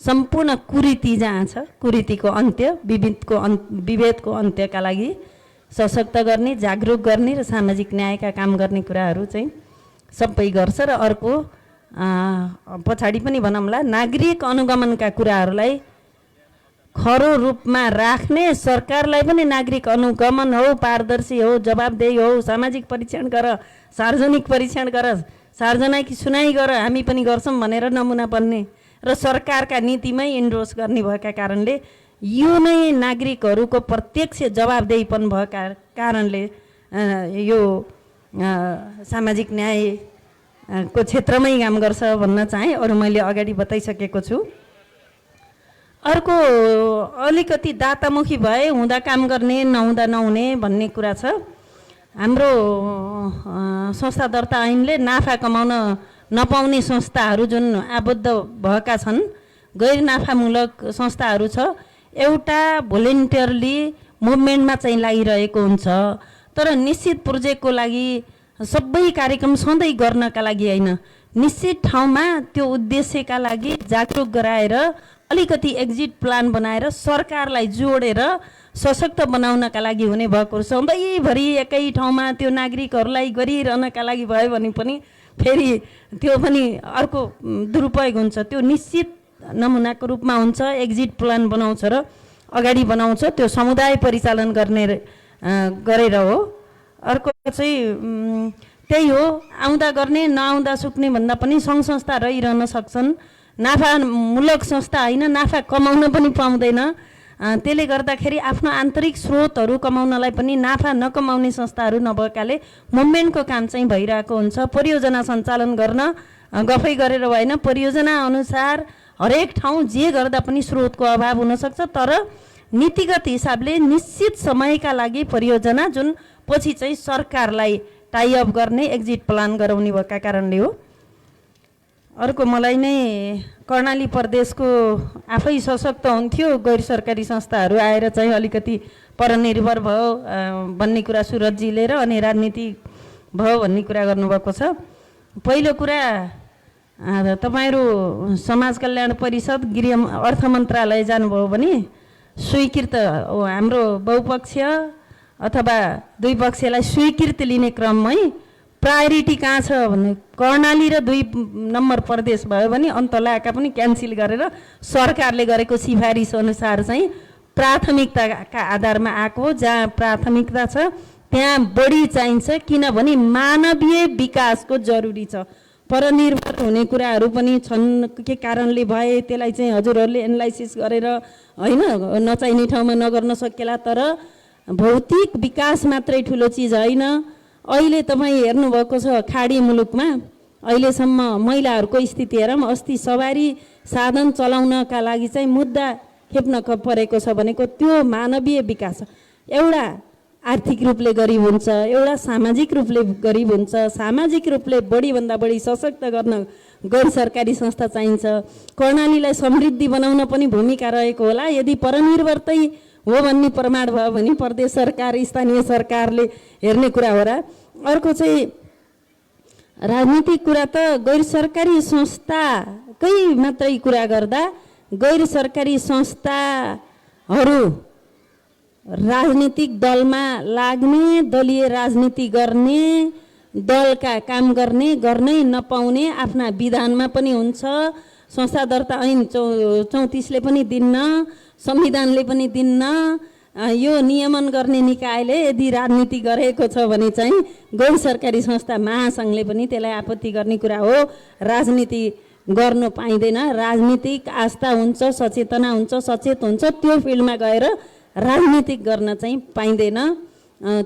सम्पूर्ण कुरीति जहाँ छ, कुरीतिको अन्त्य, विभेदको अन्त्यका लागि सशक्त गर्ने, जागरुक गर्ने र सामाजिक न्यायका काम गर्ने कुराहरू चाहिँ सबै गर्छ। र अर्को पछाडि पनि भनौँला, नागरिक अनुगमनका कुराहरूलाई खरो रूपमा राख्ने, सरकारलाई पनि नागरिक अनुगमन हो, पारदर्शी हो, जवाबदेही हो, सामाजिक परीक्षण गर, सार्वजनिक परीक्षण गर, सार्वजनिक सुनाइ गर, हामी पनि गर्छौँ भनेर नमुना बन्ने र सरकारका नीतिमै इन्डोर्स गर्ने भएका कारणले यो नै नागरिकहरूको प्रत्यक्ष जवाबदेहीपन भएका कारणले यो सामाजिक न्यायको क्षेत्रमै काम गर्छ भन्न चाहे। अरू मैले अगाडि बताइसकेको छु। अर्को अलिकति दातामुखी भए हुँदा काम गर्ने, नहुँदा नहुने भन्ने कुरा छ। हाम्रो संस्था दर्ता ऐनले नाफा कमाउन नपाउने संस्थाहरू जुन आबद्ध भएका छन्, गैर नाफामूलक संस्थाहरू छ, एउटा भोलिन्टियरली मुभमेन्टमा चाहिँ लागिरहेको हुन्छ। तर निश्चित प्रोजेक्टको लागि सबै कार्यक्रम सधैँ गर्नका लागि होइन, निश्चित ठाउँमा त्यो उद्देश्यका लागि जागरुक गराएर अलिकति एक्जिट प्लान बनाएर सरकारलाई जोडेर सशक्त बनाउनका लागि हुने भएको सधैँभरि एकै ठाउँमा त्यो नागरिकहरूलाई गरिरहनका लागि भयो भने पनि फेरि त्यो पनि अर्को दुरुपयोग हुन्छ। त्यो निश्चित नमुनाको रूपमा हुन्छ, एक्जिट प्लान बनाउँछ र अगाडि बनाउँछ, त्यो समुदाय परिचालन गरेर हो। अर्को चाहिँ त्यही हो, आउँदा गर्ने नआउँदा सुक्ने भन्दा पनि सङ्घ संस्था रहिरहन सक्छन्। नाफामूलक संस्था होइन, नाफा कमाउन पनि पाउँदैन। त्यसले गर्दाखेरि आफ्नो आन्तरिक स्रोतहरू कमाउनलाई पनि नाफा नकमाउने संस्थाहरू नभएकाले मुभमेन्टको काम चाहिँ भइरहेको हुन्छ। परियोजना सञ्चालन गर्न गफै गरेर भएन, परियोजना अनुसार हरेक ठाउँ जे गर्दा पनि स्रोतको अभाव हुनसक्छ। तर नीतिगत हिसाबले निश्चित समयका लागि परियोजना जुन पछि चाहिँ सरकारलाई टाइअप गर्ने एक्जिट प्लान गराउने भएका कारणले हो। अर्को मलाई नै कर्णाली प्रदेशको आफै सशक्त हुन्थ्यो, गैर सरकारी संस्थाहरू आएर चाहिँ अलिकति परनिर्भर भयो भन्ने कुरा सुरजजीले र अनि राजनीति भयो भन्ने कुरा गर्नुभएको छ। पहिलो कुरा तपाईँहरू समाज कल्याण परिषद गृह अर्थ मन्त्रालय जानुभयो भने स्वीकृत हाम्रो बहुपक्षीय अथवा दुई पक्षलाई स्वीकृति लिने क्रममै प्रायोरिटी कहाँ छ भने कर्णाली र 2 नम्बर प्रदेश भयो भने अन्तलाका पनि क्यान्सिल गरेर सरकारले गरेको सिफारिस अनुसार चाहिँ प्राथमिकताका आधारमा आएको हो। जहाँ प्राथमिकता छ त्यहाँ बढी चाहिन्छ, किनभने मानवीय विकासको जरुरी छ। परनिर्भर हुने कुराहरू पनि छन्, के कारणले भए त्यसलाई चाहिँ हजुरहरूले एनालाइसिस गरेर होइन नचाहिने ठाउँमा नगर्न सकेला, तर भौतिक विकास मात्रै ठुलो चिज होइन। अहिले तपाईँ हेर्नुभएको छ खाडी मुलुकमा अहिलेसम्म महिलाहरूको स्थिति हेरौँ, अस्ति सवारी साधन चलाउनका लागि चाहिँ मुद्दा खेप्न परेको छ भनेको त्यो मानवीय विकास। एउटा आर्थिक रूपले गरिब हुन्छ, एउटा सामाजिक रूपले गरिब हुन्छ। सामाजिक रूपले बढीभन्दा बढी सशक्त गर्न गैर सरकारी संस्था चाहिन्छ। कर्णालीलाई समृद्धि बनाउन पनि भूमिका रहेको होला। यदि परनिर्भरतै हो भन्ने प्रमाण भयो भने प्रदेश सरकार स्थानीय सरकारले हेर्ने कुरा हो र। अर्को चाहिँ राजनीतिक कुरा त गैर सरकारी संस्थाकै मात्रै कुरा गर्दा गैर सरकारी संस्थाहरू राजनीतिक दलमा लाग्ने, दलीय राजनीति गर्ने, दलका काम गर्नै नपाउने आफ्ना विधानमा पनि हुन्छ। संस्था दर्ता ऐन 34ले पनि दिन्न, संविधानले पनि दिन्न। यो नियमन गर्ने निकायले यदि राजनीति गरेको छ भने चाहिँ गैर सरकारी संस्था महासङ्घले पनि त्यसलाई आपत्ति गर्ने कुरा हो। राजनीति गर्न पाइँदैन। राजनीतिक आस्था हुन्छ, सचेतना हुन्छ, सचेत हुन्छ, त्यो फिल्डमा गएर राजनीतिक गर्न चाहिँ पाइँदैन।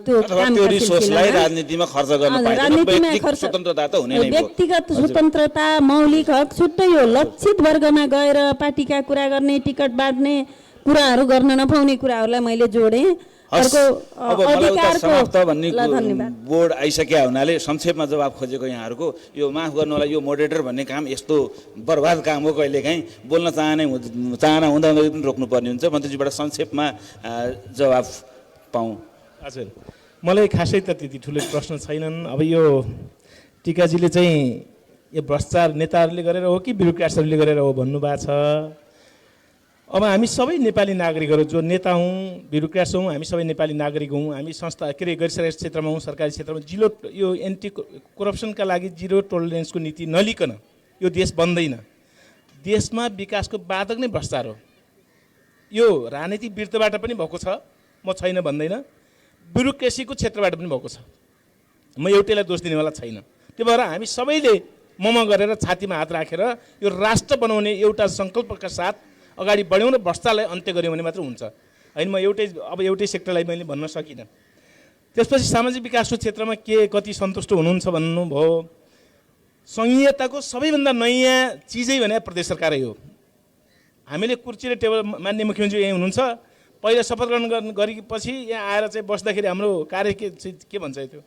त्यो राजनीतिमा खर्च गर्न पाइँदैन। व्यक्तिगत स्वतन्त्रता त हुने नै हो। व्यक्तिगत स्वतन्त्रता मौलिक हक छुट्टै हो। लक्षित वर्गमा गएर पार्टीका कुरा गर्ने, टिकट बाँड्ने कुराहरू गर्न नपाउने कुराहरूलाई मैले जोडेँ। अर्को बोर्ड आइसक्या हुनाले संक्षेपमा जवाब खोजेको यहाँहरूको यो माफ गर्नु होला, यो मोडरेटर भन्ने काम यस्तो बर्बाद काम हो, कहिलेकाहीँ बोल्न चाहना हुँदा पनि रोक्नुपर्ने हुन्छ। मन्त्रीजीबाट संक्षेपमा जवाब पाऊँ। हजुर, मलाई खासै त त्यति ठुलो प्रश्न छैनन्। अब यो टिकाजीले चाहिँ यो भ्रष्टाचार नेताहरूले गरेर हो कि ब्युरोक्राट्सहरूले गरेर हो भन्नुभएको छ। अब हामी सबै नेपाली नागरिकहरू जो नेता हौँ, ब्युरोक्राट्स हौँ, हामी सबै नेपाली नागरिक हौँ। हामी संस्था के अरे गैर सरकारी क्षेत्रमा हौँ, सरकारी क्षेत्रमा यो एन्टी करप्सनका लागि 0 टोलरेन्सको नीति नलिकन यो देश बन्दैन। देशमा विकासको बाधक नै भ्रष्टाचार हो। यो राजनीतिक वृत्तबाट पनि भएको छ, म छैन भन्दैन। ब्युरोक्रेसीको क्षेत्रबाट पनि भएको छ, म एउटैलाई दोष दिनेवाला छैन। त्यो भएर हामी सबैले ममा गरेर छातीमा हात राखेर यो राष्ट्र बनाउने एउटा सङ्कल्पका साथ अगाडि बढ्यौँ र भ्रष्टाचारलाई अन्त्य गऱ्यौँ भने मात्र हुन्छ। होइन, म एउटै सेक्टरलाई मैले भन्न सकिनँ। त्यसपछि सामाजिक विकासको क्षेत्रमा के कति सन्तुष्ट हुनुहुन्छ भन्नुभयो। सङ्घीयताको सबैभन्दा नयाँ चिजै भने प्रदेश सरकारै हो। हामीले कुर्सी र टेबल मान्य मुख्यमन्त्री यहीँ हुनुहुन्छ। पहिला शपथ ग्रहण गरेपछि यहाँ आएर चाहिँ बस्दाखेरि हाम्रो कार्य के भन्छ त्यो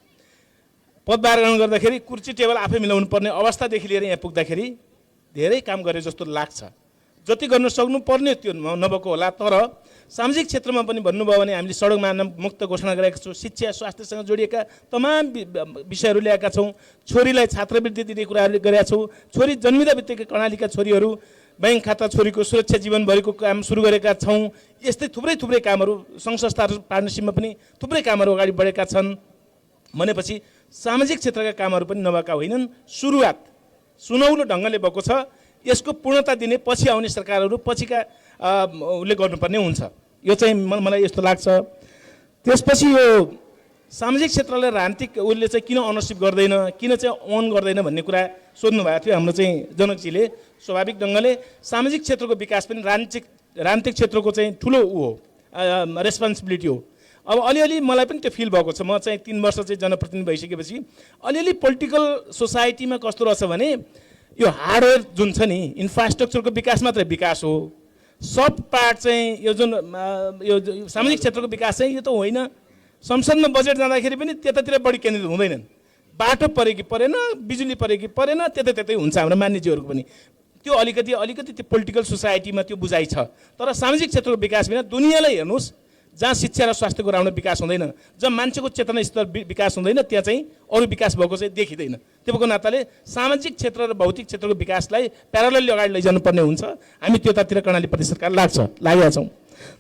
पदभार ग्रहण गर्दाखेरि कुर्सी टेबल आफै मिलाउनु पर्ने अवस्थादेखि लिएर यहाँ पुग्दाखेरि धेरै काम गरे जस्तो लाग्छ। जति गर्न सक्नु पर्ने त्यो नभएको होला। तर सामाजिक क्षेत्रमा पनि भन्नुभयो भने हामीले सडक मार्ग मुक्त घोषणा गरेका छौँ। शिक्षा स्वास्थ्यसँग जोडिएका तमाम विषयहरू ल्याएका छौँ। छोरीलाई छात्रवृत्ति दिने कुराहरू गरेका छौँ। छोरी जन्मिँदा बित्तिकै कर्णालीका छोरीहरू ब्याङ्क खाता छोरीको सुरक्षा जीवनभरिको काम सुरु गरेका छौँ। यस्तै थुप्रै कामहरू सङ्घ संस्थाहरू पार्टनरसिपमा पनि थुप्रै कामहरू अगाडि बढेका छन्। भनेपछि सामाजिक क्षेत्रका कामहरू पनि नभएका होइनन्। सुरुवात सुनौलो ढङ्गले भएको छ। यसको पूर्णता दिने पछि आउने सरकारहरू पछिका उसले गर्नुपर्ने हुन्छ। यो चाहिँ मलाई यस्तो लाग्छ। त्यसपछि यो सामाजिक क्षेत्रलाई राजनीतिक उसले चाहिँ किन अनरसिप गर्दैन, किन चाहिँ ओन गर्दैन भन्ने कुरा सोध्नु भएको थियो हाम्रो चाहिँ जनकजीले। स्वाभाविक ढङ्गले सामाजिक क्षेत्रको विकास पनि राजनीतिक क्षेत्रको चाहिँ ठुलो हो, रेस्पोन्सिबिलिटी हो। अब अलिअलि मलाई पनि त्यो फिल भएको छ। म चाहिँ 3 वर्ष चाहिँ जनप्रतिनिधि भइसकेपछि अलिअलि पोलिटिकल सोसाइटीमा कस्तो रहेछ भने यो हार्डवेयर जुन छ नि, इन्फ्रास्ट्रक्चरको विकास मात्रै विकास हो। सब पार्ट चाहिँ यो जुन यो सामाजिक क्षेत्रको विकास चाहिँ यो त होइन। संसदमा बजेट जाँदाखेरि पनि त्यतातिर बढी केन्द्रित हुँदैनन्। बाटो पऱ्यो कि परेन, बिजुली पऱ्यो कि परेन, त्यतै हुन्छ हाम्रो मान्यज्यूहरूको पनि। त्यो अलिकति त्यो पोलिटिकल सोसाइटीमा त्यो बुझाइ छ। तर सामाजिक क्षेत्रको विकास बिना दुनियाँलाई हेर्नुहोस्, जहाँ शिक्षा र स्वास्थ्यको राम्रो विकास हुँदैन, जहाँ मान्छेको चेतना स्तर विकास हुँदैन, त्यहाँ चाहिँ अरू विकास भएको चाहिँ देखिँदैन। त्यो भएको नाताले सामाजिक क्षेत्र र भौतिक क्षेत्रको विकासलाई प्यारलली अगाडि लैजानुपर्ने हुन्छ। हामी त्यतातिर कर्णाली प्रदेश सरकार लागेका छौँ।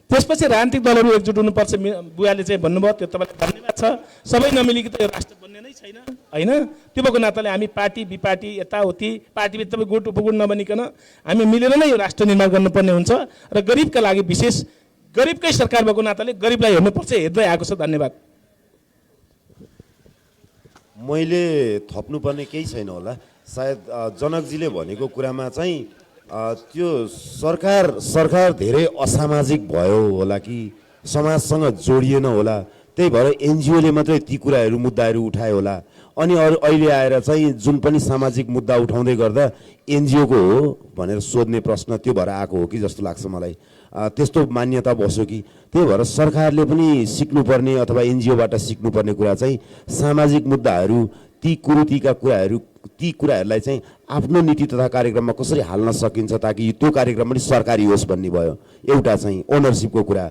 त्यसपछि राजनीतिक दलहरू एकजुट हुनुपर्छ। बुवाले चाहिँ भन्नुभयो, त्यो तपाईँलाई धन्यवाद छ। सबै नमिलिकन त यो राष्ट्र बन्ने नै छैन होइन। त्यो भएको नाताले हामी पार्टी विपार्टी यताउति पार्टीभित्र गुट उपगुट नबनिकन हामी मिलेर नै यो राष्ट्र निर्माण गर्नुपर्ने हुन्छ। र गरिबका लागि विशेष गरिबकै सरकार भएको नाताले गरिबलाई हेर्नुपर्छ, हेर्दै आएको छ। धन्यवाद। मैले थप्नुपर्ने केही छैन होला। सायद जनकजीले भनेको कुरामा चाहिँ त्यो सरकार धेरै असामाजिक भयो होला कि समाजसँग जोडिएन होला, त्यही भएर एनजिओले मात्रै ती कुराहरू मुद्दाहरू उठायो होला। अनि अहिले आएर चाहिँ जुन पनि सामाजिक मुद्दा उठाउँदै गर्दा एनजिओको हो भनेर सोध्ने प्रश्न त्यो भएर आएको हो कि जस्तो लाग्छ मलाई। त्यस्तो मान्यता बस्यो कि। त्यही भएर सरकारले पनि सिक्नुपर्ने अथवा एनजिओबाट सिक्नुपर्ने कुरा चाहिँ सामाजिक मुद्दाहरू, ती कुरीतिका कुराहरू, ती कुराहरूलाई चाहिँ आफ्नो नीति तथा कार्यक्रममा कसरी हाल्न सकिन्छ ताकि त्यो कार्यक्रम पनि सरकारी होस् भन्ने भयो एउटा चाहिँ ओनरसिपको कुरा।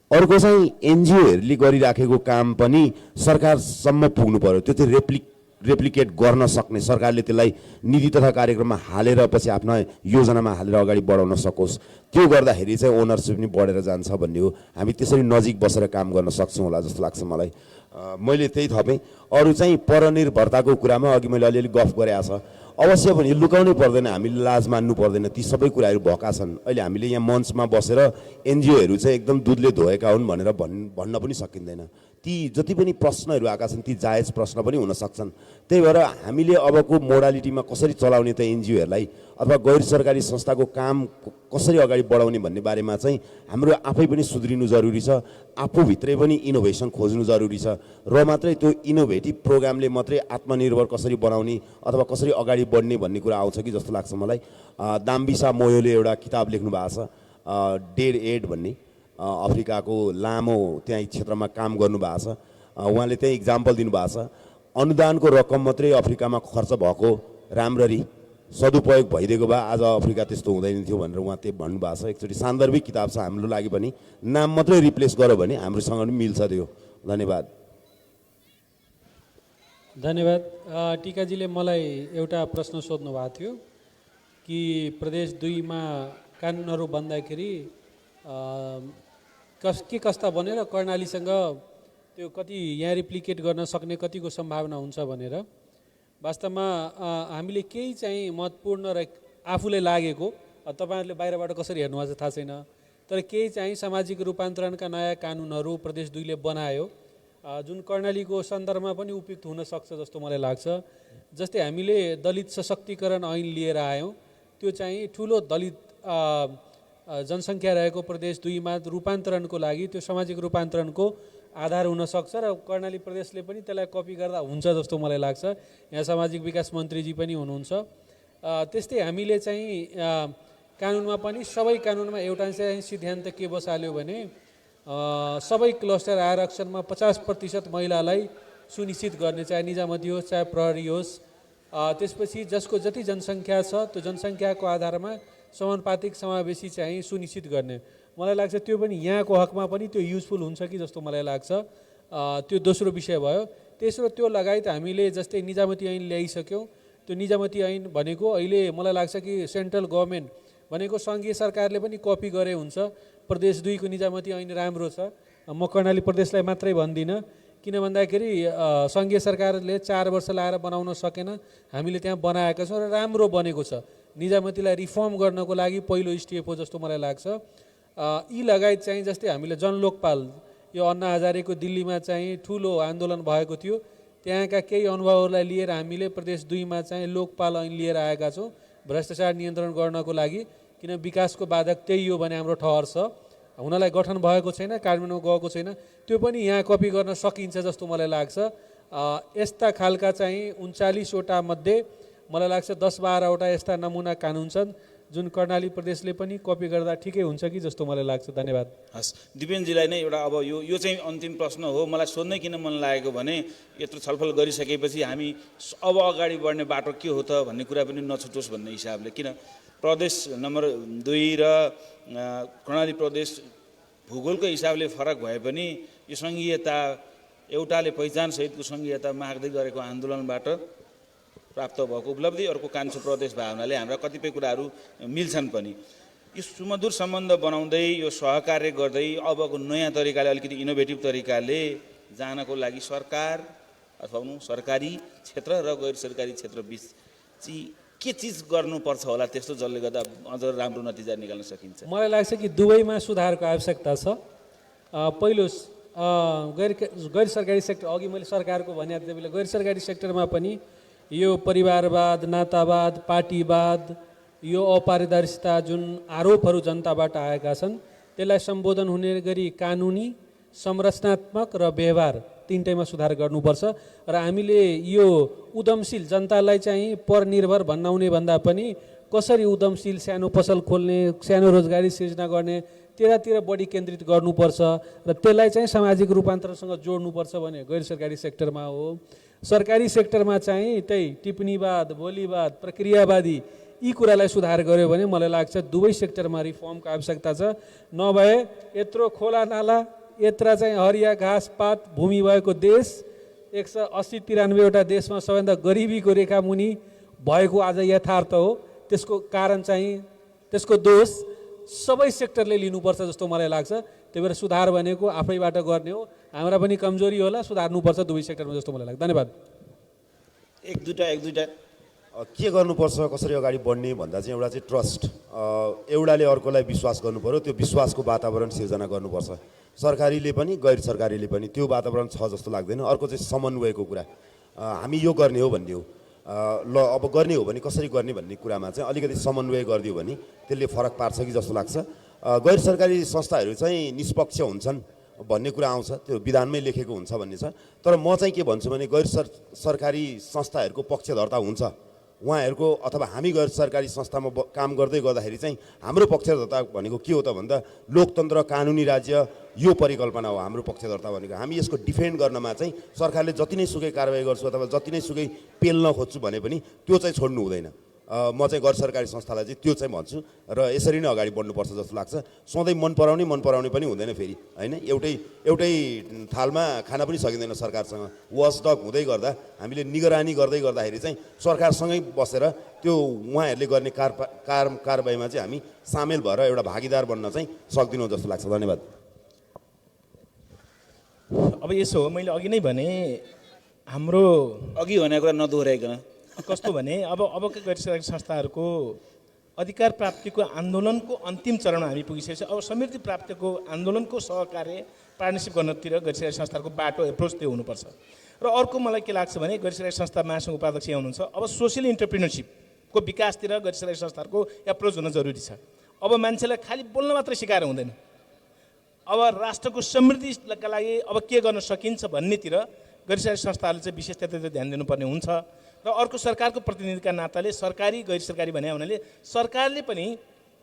अर्को चाहिँ एनजिओहरूले गरिराखेको काम पनि सरकारसम्म पुग्नु पर्यो। त्यो चाहिँ रेप्लिकेट गर्न सक्ने, सरकारले त्यसलाई नीति तथा कार्यक्रममा हालेर पछि आफ्ना योजनामा हालेर अगाडि बढाउन सकोस्। त्यो गर्दाखेरि चाहिँ ओनरसिप पनि बढेर जान्छ भन्ने हो। हामी त्यसरी नजिक बसेर काम गर्न सक्छौँ होला जस्तो लाग्छ मलाई। मैले त्यही थपेँ। अरू चाहिँ परनिर्भरताको कुरामा अघि मैले अलिअलि गफ गरेको छ। अवश्य पनि यो लुकाउनै पर्दैन, हामीले लाज मान्नु पर्दैन। ती सबै कुराहरू भएका छन्। अहिले हामीले यहाँ मञ्चमा बसेर एनजिओहरू चाहिँ एकदम दुधले धोएका हुन् भनेर भन्न पनि सकिँदैन। ती जति पनि प्रश्नहरू आएका छन् ती जायज प्रश्न पनि हुन सक्छन्। त्यही भएर हामीले अबको मोडालिटीमा कसरी चलाउने त एनजिओहरूलाई अथवा गैर सरकारी संस्थाको काम कसरी अगाडि बढाउने भन्ने बारेमा चाहिँ हाम्रो आफै पनि सुध्रिनु जरुरी छ। आफूभित्रै पनि इनोभेसन खोज्नु जरुरी छ। र मात्रै त्यो इनोभेटिभ प्रोग्रामले मात्रै आत्मनिर्भर कसरी बनाउने अथवा कसरी अगाडि बढ्ने भन्ने कुरा आउँछ कि जस्तो लाग्छ मलाई। दाम्बिसा मोयोले एउटा किताब लेख्नु भएको छ, डेड एड भन्ने। अफ्रिकाको लामो त्यहाँ क्षेत्रमा काम गर्नुभएको छ। उहाँले त्यही इक्जाम्पल दिनुभएको छ, अनुदानको रकम मात्रै अफ्रिकामा खर्च भएको राम्ररी सदुपयोग भइदिएको भए आज अफ्रिका त्यस्तो हुँदैन थियो भनेर उहाँ त्यही भन्नुभएको छ। एकचोटि सान्दर्भिक किताब छ हाम्रो लागि पनि। नाम मात्रै रिप्लेस गर्यो भने हाम्रोसँग पनि मिल्छ त्यो। धन्यवाद। धन्यवाद। टिकाजीले मलाई एउटा प्रश्न सोध्नु भएको थियो कि प्रदेश 2 मा कानुनहरू बन्दाखेरि के कस्ता बनेर कर्णालीसँग त्यो कति यहाँ रिप्लिकेट गर्न सक्ने कतिको सम्भावना हुन्छ भनेर। वास्तवमा हामीले केही चाहिँ महत्त्वपूर्ण र आफूले लागेको, तपाईँहरूले बाहिरबाट कसरी हेर्नुभएको छ थाहा छैन, तर केही चाहिँ सामाजिक रूपान्तरणका नयाँ कानुनहरू प्रदेश 2 ले बनायो जुन कर्णालीको सन्दर्भमा पनि उपयुक्त हुन सक्छ जस्तो मलाई लाग्छ। जस्तै हामीले दलित सशक्तिकरण ऐन लिएर आयौँ। त्यो चाहिँ ठुलो दलित जनसङ्ख्या रहेको प्रदेश 2 मा रूपान्तरणको लागि त्यो सामाजिक रूपान्तरणको आधार हुन सक्छ र कर्णाली प्रदेशले पनि त्यसलाई कपी गर्दा हुन्छ जस्तो मलाई लाग्छ। यहाँ सामाजिक विकास मन्त्रीजी पनि हुनुहुन्छ। त्यस्तै हामीले चाहिँ कानुनमा पनि सबै कानुनमा एउटा चाहिँ सिद्धान्त के बसाल्यो भने सबै क्लस्टर आरक्षणमा 50% महिलालाई सुनिश्चित गर्ने, चाहे निजामती होस् चाहे प्रहरी होस्। त्यसपछि जसको जति जनसङ्ख्या छ त्यो जनसङ्ख्याको आधारमा समानुपातिक समावेशी चाहिँ सुनिश्चित गर्ने। मलाई लाग्छ त्यो पनि यहाँको हकमा पनि त्यो युजफुल हुन्छ कि जस्तो मलाई लाग्छ। त्यो दोस्रो विषय भयो। तेस्रो त्यो लगायत हामीले जस्तै निजामती ऐन ल्याइसक्यौँ। त्यो निजामती ऐन भनेको अहिले मलाई लाग्छ कि सेन्ट्रल गभर्मेन्ट भनेको सङ्घीय सरकारले पनि कपी गरे हुन्छ। प्रदेश 2 को निजामती ऐन राम्रो छ। म कर्णाली प्रदेशलाई मात्रै भन्दिनँ, किन भन्दाखेरि सङ्घीय सरकारले 4 वर्ष लाएर बनाउन सकेन, हामीले त्यहाँ बनाएका छौँ र राम्रो बनेको छ। निजामतीलाई रिफर्म गर्नको लागि पहिलो स्टेप हो जस्तो मलाई लाग्छ। यी लगायत चाहिँ जस्तै हामीले जनलोकपाल, यो अन्ना हजारेको दिल्लीमा चाहिँ ठुलो आन्दोलन भएको थियो, त्यहाँका केही अनुभवहरूलाई लिएर हामीले प्रदेश 2 मा चाहिँ लोकपाल ऐन लिएर आएका छौँ भ्रष्टाचार नियन्त्रण गर्नको लागि। किन विकासको बाधक त्यही हो भने हाम्रो ठहर छ, हुनलाई गठन भएको छैन, कार्यान्वयनमा गएको छैन। त्यो पनि यहाँ कपी गर्न सकिन्छ जस्तो मलाई लाग्छ। यस्ता खालका चाहिँ 39 वटा मध्ये मलाई लाग्छ 10-12 वटा यस्ता नमुना कानुन छन् जुन कर्णाली प्रदेशले पनि कपी गर्दा ठिकै हुन्छ कि जस्तो मलाई लाग्छ। धन्यवाद। हस्, दिपेनजीलाई नै एउटा अब यो चाहिँ अन्तिम प्रश्न हो। मलाई सोध्नै किन मन लागेको भने यत्रो छलफल गरिसकेपछि हामी अब अगाडि बढ्ने बाटो के हो त भन्ने कुरा पनि नछुटोस् भन्ने हिसाबले, किन प्रदेश नम्बर 2 र कर्णाली प्रदेश भूगोलको हिसाबले फरक भए पनि यो सङ्घीयता एउटाले पहिचानसहितको सङ्घीयता माग्दै गरेको आन्दोलनबाट प्राप्त भएको उपलब्धि, अर्को कान्छो प्रदेश भावनाले हाम्रा कतिपय कुराहरू मिल्छन् पनि। यो सुमधुर सम्बन्ध बनाउँदै यो सहकार्य गर्दै अबको नयाँ तरिकाले अलिकति इनोभेटिभ तरिकाले जानको लागि सरकार अथवा सरकारी क्षेत्र र गैर सरकारी क्षेत्र बिच चाहिँ के चिज गर्नुपर्छ होला त्यस्तो जसले गर्दा अझ राम्रो नतिजा निकाल्न सकिन्छ? मलाई लाग्छ कि दुवैमा सुधारको आवश्यकता छ। पहिलो गैर सरकारी सेक्टर, अघि मैले सरकारको भने बेला गैर सरकारी सेक्टरमा पनि यो परिवारवाद, नातावाद, पार्टीवाद, यो अपारदर्शिता जुन आरोपहरू जनताबाट आएका छन् त्यसलाई सम्बोधन हुने गरी कानुनी, संरचनात्मक र व्यवहार तीनटैमा सुधार गर्नुपर्छ। र हामीले यो उद्यमशील जनतालाई चाहिँ परनिर्भर भन्नाउने भन्दा पनि कसरी उद्यमशील सानो पसल खोल्ने, सानो रोजगारी सिर्जना गर्ने त्यतातिर बढी केन्द्रित गर्नुपर्छ र त्यसलाई चाहिँ सामाजिक रूपान्तरणसँग जोड्नुपर्छ भने गैर सरकारी सेक्टरमा हो। सरकारी सेक्टरमा चाहिँ त्यही टिप्पणीवाद, बोलीवाद, प्रक्रियावादी यी कुरालाई सुधार गर्यो भने मलाई लाग्छ दुवै सेक्टरमा रिफर्मको आवश्यकता छ। नभए यत्रो खोला नाला, यत्र चाहिँ हरिया घाँस पात भूमि भएको देश, 180-93वटा देशमा सबैभन्दा गरिबीको रेखा मुनि भएको आज यथार्थ हो। त्यसको कारण चाहिँ त्यसको दोष सबै सेक्टरले लिनुपर्छ जस्तो मलाई लाग्छ। त्यही भएर सुधार भनेको आफैबाट गर्ने हो। हाम्रा पनि कमजोरी होला, सुधार्नुपर्छ दुवै सेक्टरमा जस्तो मलाई लाग्छ। धन्यवाद। एक दुईटा के गर्नुपर्छ, कसरी अगाडि बढ्ने भन्दा चाहिँ एउटा चाहिँ ट्रस्ट, एउटाले अर्कोलाई विश्वास गर्नु पर्यो। त्यो विश्वासको वातावरण सिर्जना गर्नुपर्छ। सरकारीले पनि गैर सरकारीले पनि त्यो वातावरण छ जस्तो लाग्दैन। अर्को चाहिँ समन्वयको कुरा, हामी यो गर्ने हो भन्ने हो। ल अब गर्ने हो भने कसरी गर्ने भन्ने कुरामा चाहिँ अलिकति समन्वय गरिदियो भने त्यसले फरक पार्छ कि जस्तो लाग्छ। गैर सरकारी संस्थाहरू चाहिँ निष्पक्ष हुन्छन् भन्ने कुरा आउँछ, त्यो विधानमै लेखेको हुन्छ भन्ने छ। तर म चाहिँ के भन्छु भने गैर सरकारी संस्थाहरूको पक्षधर्ता हुन्छ उहाँहरूको, अथवा हामी गैर सरकारी संस्थामा काम गर्दै गर्दाखेरि चाहिँ हाम्रो पक्षधर्ता भनेको के हो त भन्दा लोकतन्त्र, कानुनी राज्य यो परिकल्पना हो हाम्रो पक्षधर्ता भनेको। हामी यसको डिफेन्ड गर्नमा चाहिँ सरकारले जति नै सुकै कारवाही गर्छु अथवा जति नै सुकै पेल्न खोज्छु भने पनि त्यो चाहिँ छोड्नु हुँदैन। म चाहिँ गैर सरकारी संस्थालाई चाहिँ त्यो चाहिँ भन्छु र यसरी नै अगाडि बढ्नुपर्छ जस्तो लाग्छ। सधैँ मन पराउने पनि हुँदैन फेरि, होइन? एउटै थालमा खान पनि सकिँदैन सरकारसँग। वाचडग हुँदै गर्दा हामीले निगरानी गर्दै गर्दाखेरि चाहिँ सरकारसँगै बसेर त्यो उहाँहरूले गर्ने कारबाहीमा चाहिँ हामी सामेल भएर एउटा भागीदार बन्न चाहिँ सक्दैनौँ जस्तो लाग्छ। धन्यवाद। अब यसो हो, मैले अघि नै भने हाम्रो अघि भनेको कुरा नदोहोऱ्याइकन कस्तो भने अबका गैर सरकारी संस्थाहरूको अधिकार प्राप्तिको आन्दोलनको अन्तिम चरणमा हामी पुगिसकेको छ। अब समृद्धि प्राप्तिको आन्दोलनको सहकार्य पार्टनरसिप गर्नतिर गैर सरकारी संस्थाहरूको बाटो एप्रोच त्यो हुनुपर्छ। र अर्को मलाई के लाग्छ भने गैर सरकारी संस्था महासङ्घ उपाध्यक्ष हुनुहुन्छ, अब सोसियल इन्टरप्रिनरसिपको विकासतिर गैर सरकारी संस्थाहरूको एप्रोच हुन जरुरी छ। अब मान्छेलाई खालि बोल्न मात्रै सिकाएर हुँदैन। अब राष्ट्रको समृद्धिका लागि अब के गर्न सकिन्छ भन्नेतिर गैर सरकारी संस्थाहरूले चाहिँ विशेष त्यतातिर ध्यान दिनुपर्ने हुन्छ। र अर्को सरकारको प्रतिनिधिका नाताले सरकारी गैर सरकारी भने हुनाले सरकारले पनि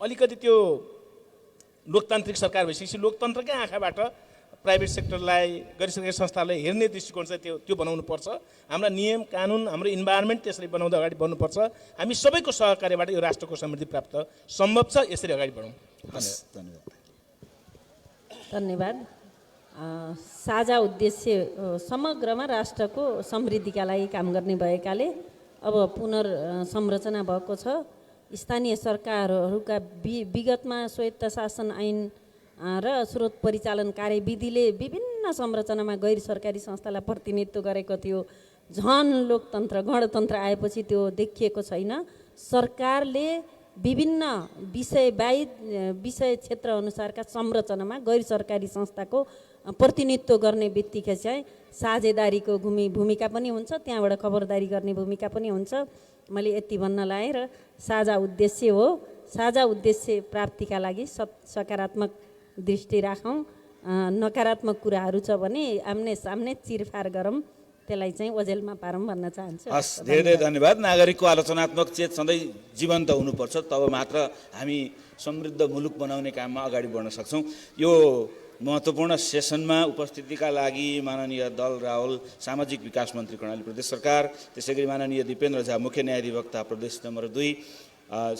अलिकति त्यो लोकतान्त्रिक सरकार भइसकेपछि लोकतन्त्रकै आँखाबाट प्राइभेट सेक्टरलाई, गैर सरकारी संस्थालाई हेर्ने दृष्टिकोण चाहिँ त्यो बनाउनु पर्छ। हाम्रा नियम कानुन, हाम्रो इन्भाइरोमेन्ट त्यसरी बनाउँदै अगाडि बढ्नुपर्छ। हामी सबैको सहकार्यबाट यो राष्ट्रको समृद्धि प्राप्त सम्भव छ। यसरी अगाडि बढौँ। धन्यवाद। साझा उद्देश्य समग्रमा राष्ट्रको समृद्धिका लागि काम गर्ने भएकाले अब पुनर्संरचना भएको छ। स्थानीय सरकारहरूका विगतमा स्वायत्त शासन ऐन र स्रोत परिचालन कार्यविधिले विभिन्न संरचनामा गैर सरकारी संस्थालाई प्रतिनिधित्व गरेको थियो। झन लोकतन्त्र गणतन्त्र आएपछि त्यो देखिएको छैन। सरकारले विभिन्न विषय क्षेत्र अनुसारका संरचनामा गैर सरकारी संस्थाको प्रतिनिधित्व गर्ने बित्तिकै चाहिँ साझेदारीको भूमिका पनि हुन्छ, त्यहाँबाट खबरदारी गर्ने भूमिका पनि हुन्छ। मैले यति भन्न लाएँ। र साझा उद्देश्य हो, साझा उद्देश्य प्राप्तिका लागि सकारात्मक दृष्टि राखौँ। नकारात्मक कुराहरू छ भने आम्ने सामने चिरफार गरौँ। त्यसलाई चाहिँ ओझेलमा पारौँ भन्न चाहन्छु। हस्, धेरै धेरै धन्यवाद। नागरिकको आलोचनात्मक चेत सधैँ जीवन्त हुनुपर्छ, तब मात्र हामी समृद्ध मुलुक बनाउने काममा अगाडि बढ्न सक्छौँ। यो महत्त्वपूर्ण सेसनमा उपस्थितिका लागि माननीय दल रावल सामाजिक विकास मन्त्री कर्णाली प्रदेश सरकार, त्यसै गरी माननीय दिपेन्द्र झा मुख्य न्यायाधिवक्ता प्रदेश नम्बर 2,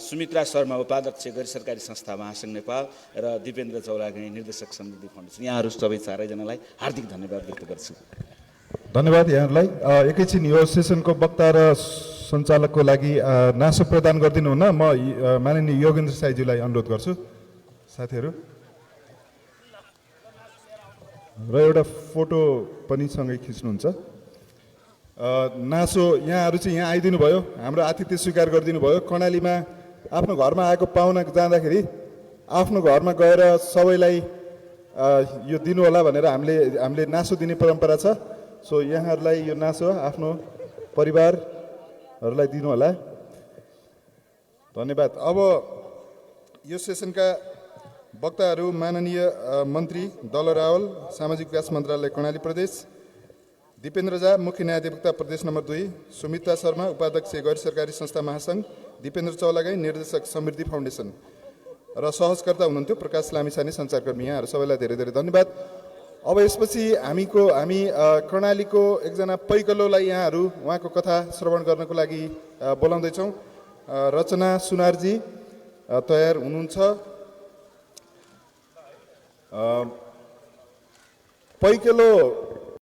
सुमित्रा शर्मा उपाध्यक्ष गैर सरकारी संस्था महासङ्घ नेपाल र दिपेन्द्र चौलागाई निर्देशक समृद्धि फाउन्डेसन, यहाँहरू सबै चारैजनालाई हार्दिक धन्यवाद व्यक्त गर्छु। धन्यवाद यहाँहरूलाई। एकैछिन यो सेसनको वक्ता र सञ्चालकको लागि नासो प्रदान गरिदिनु हुन म माननीय योगेन्द्र साईजीलाई अनुरोध गर्छु। साथीहरू र एउटा फोटो पनि सँगै खिच्नुहुन्छ। नासो यहाँहरू चाहिँ यहाँ आइदिनु भयो, हाम्रो आतिथ्य स्वीकार गरिदिनु भयो। कर्णालीमा आफ्नो घरमा आएको पाहुना जाँदाखेरि आफ्नो घरमा गएर सबैलाई यो दिनु होला भनेर हामीले नासो दिने परम्परा छ। सो यहाँहरूलाई यो नासो आफ्नो परिवारहरूलाई दिनु होला। धन्यवाद। अब यो सेसनका वक्ताहरू माननीय मन्त्री दल रावल सामाजिक विकास मन्त्रालय कर्णाली प्रदेश, दिपेन्द्र झा मुख्य न्यायाधिवक्ता प्रदेश नम्बर 2, सुमित्रा शर्मा उपाध्यक्ष गैर सरकारी संस्था महासङ्घ, दिपेन्द्र चौलागाई निर्देशक समृद्धि फाउन्डेसन र सहजकर्ता हुनुहुन्थ्यो प्रकाश लामिछाने सञ्चारकर्मी। यहाँहरू सबैलाई धेरै धेरै धन्यवाद। अब यसपछि हामी कर्णालीको एकजना पैकलोलाई यहाँहरू उहाँको कथा श्रवण गर्नको लागि बोलाउँदैछौँ। रचना सुनारजी तयार हुनुहुन्छ। पैकलो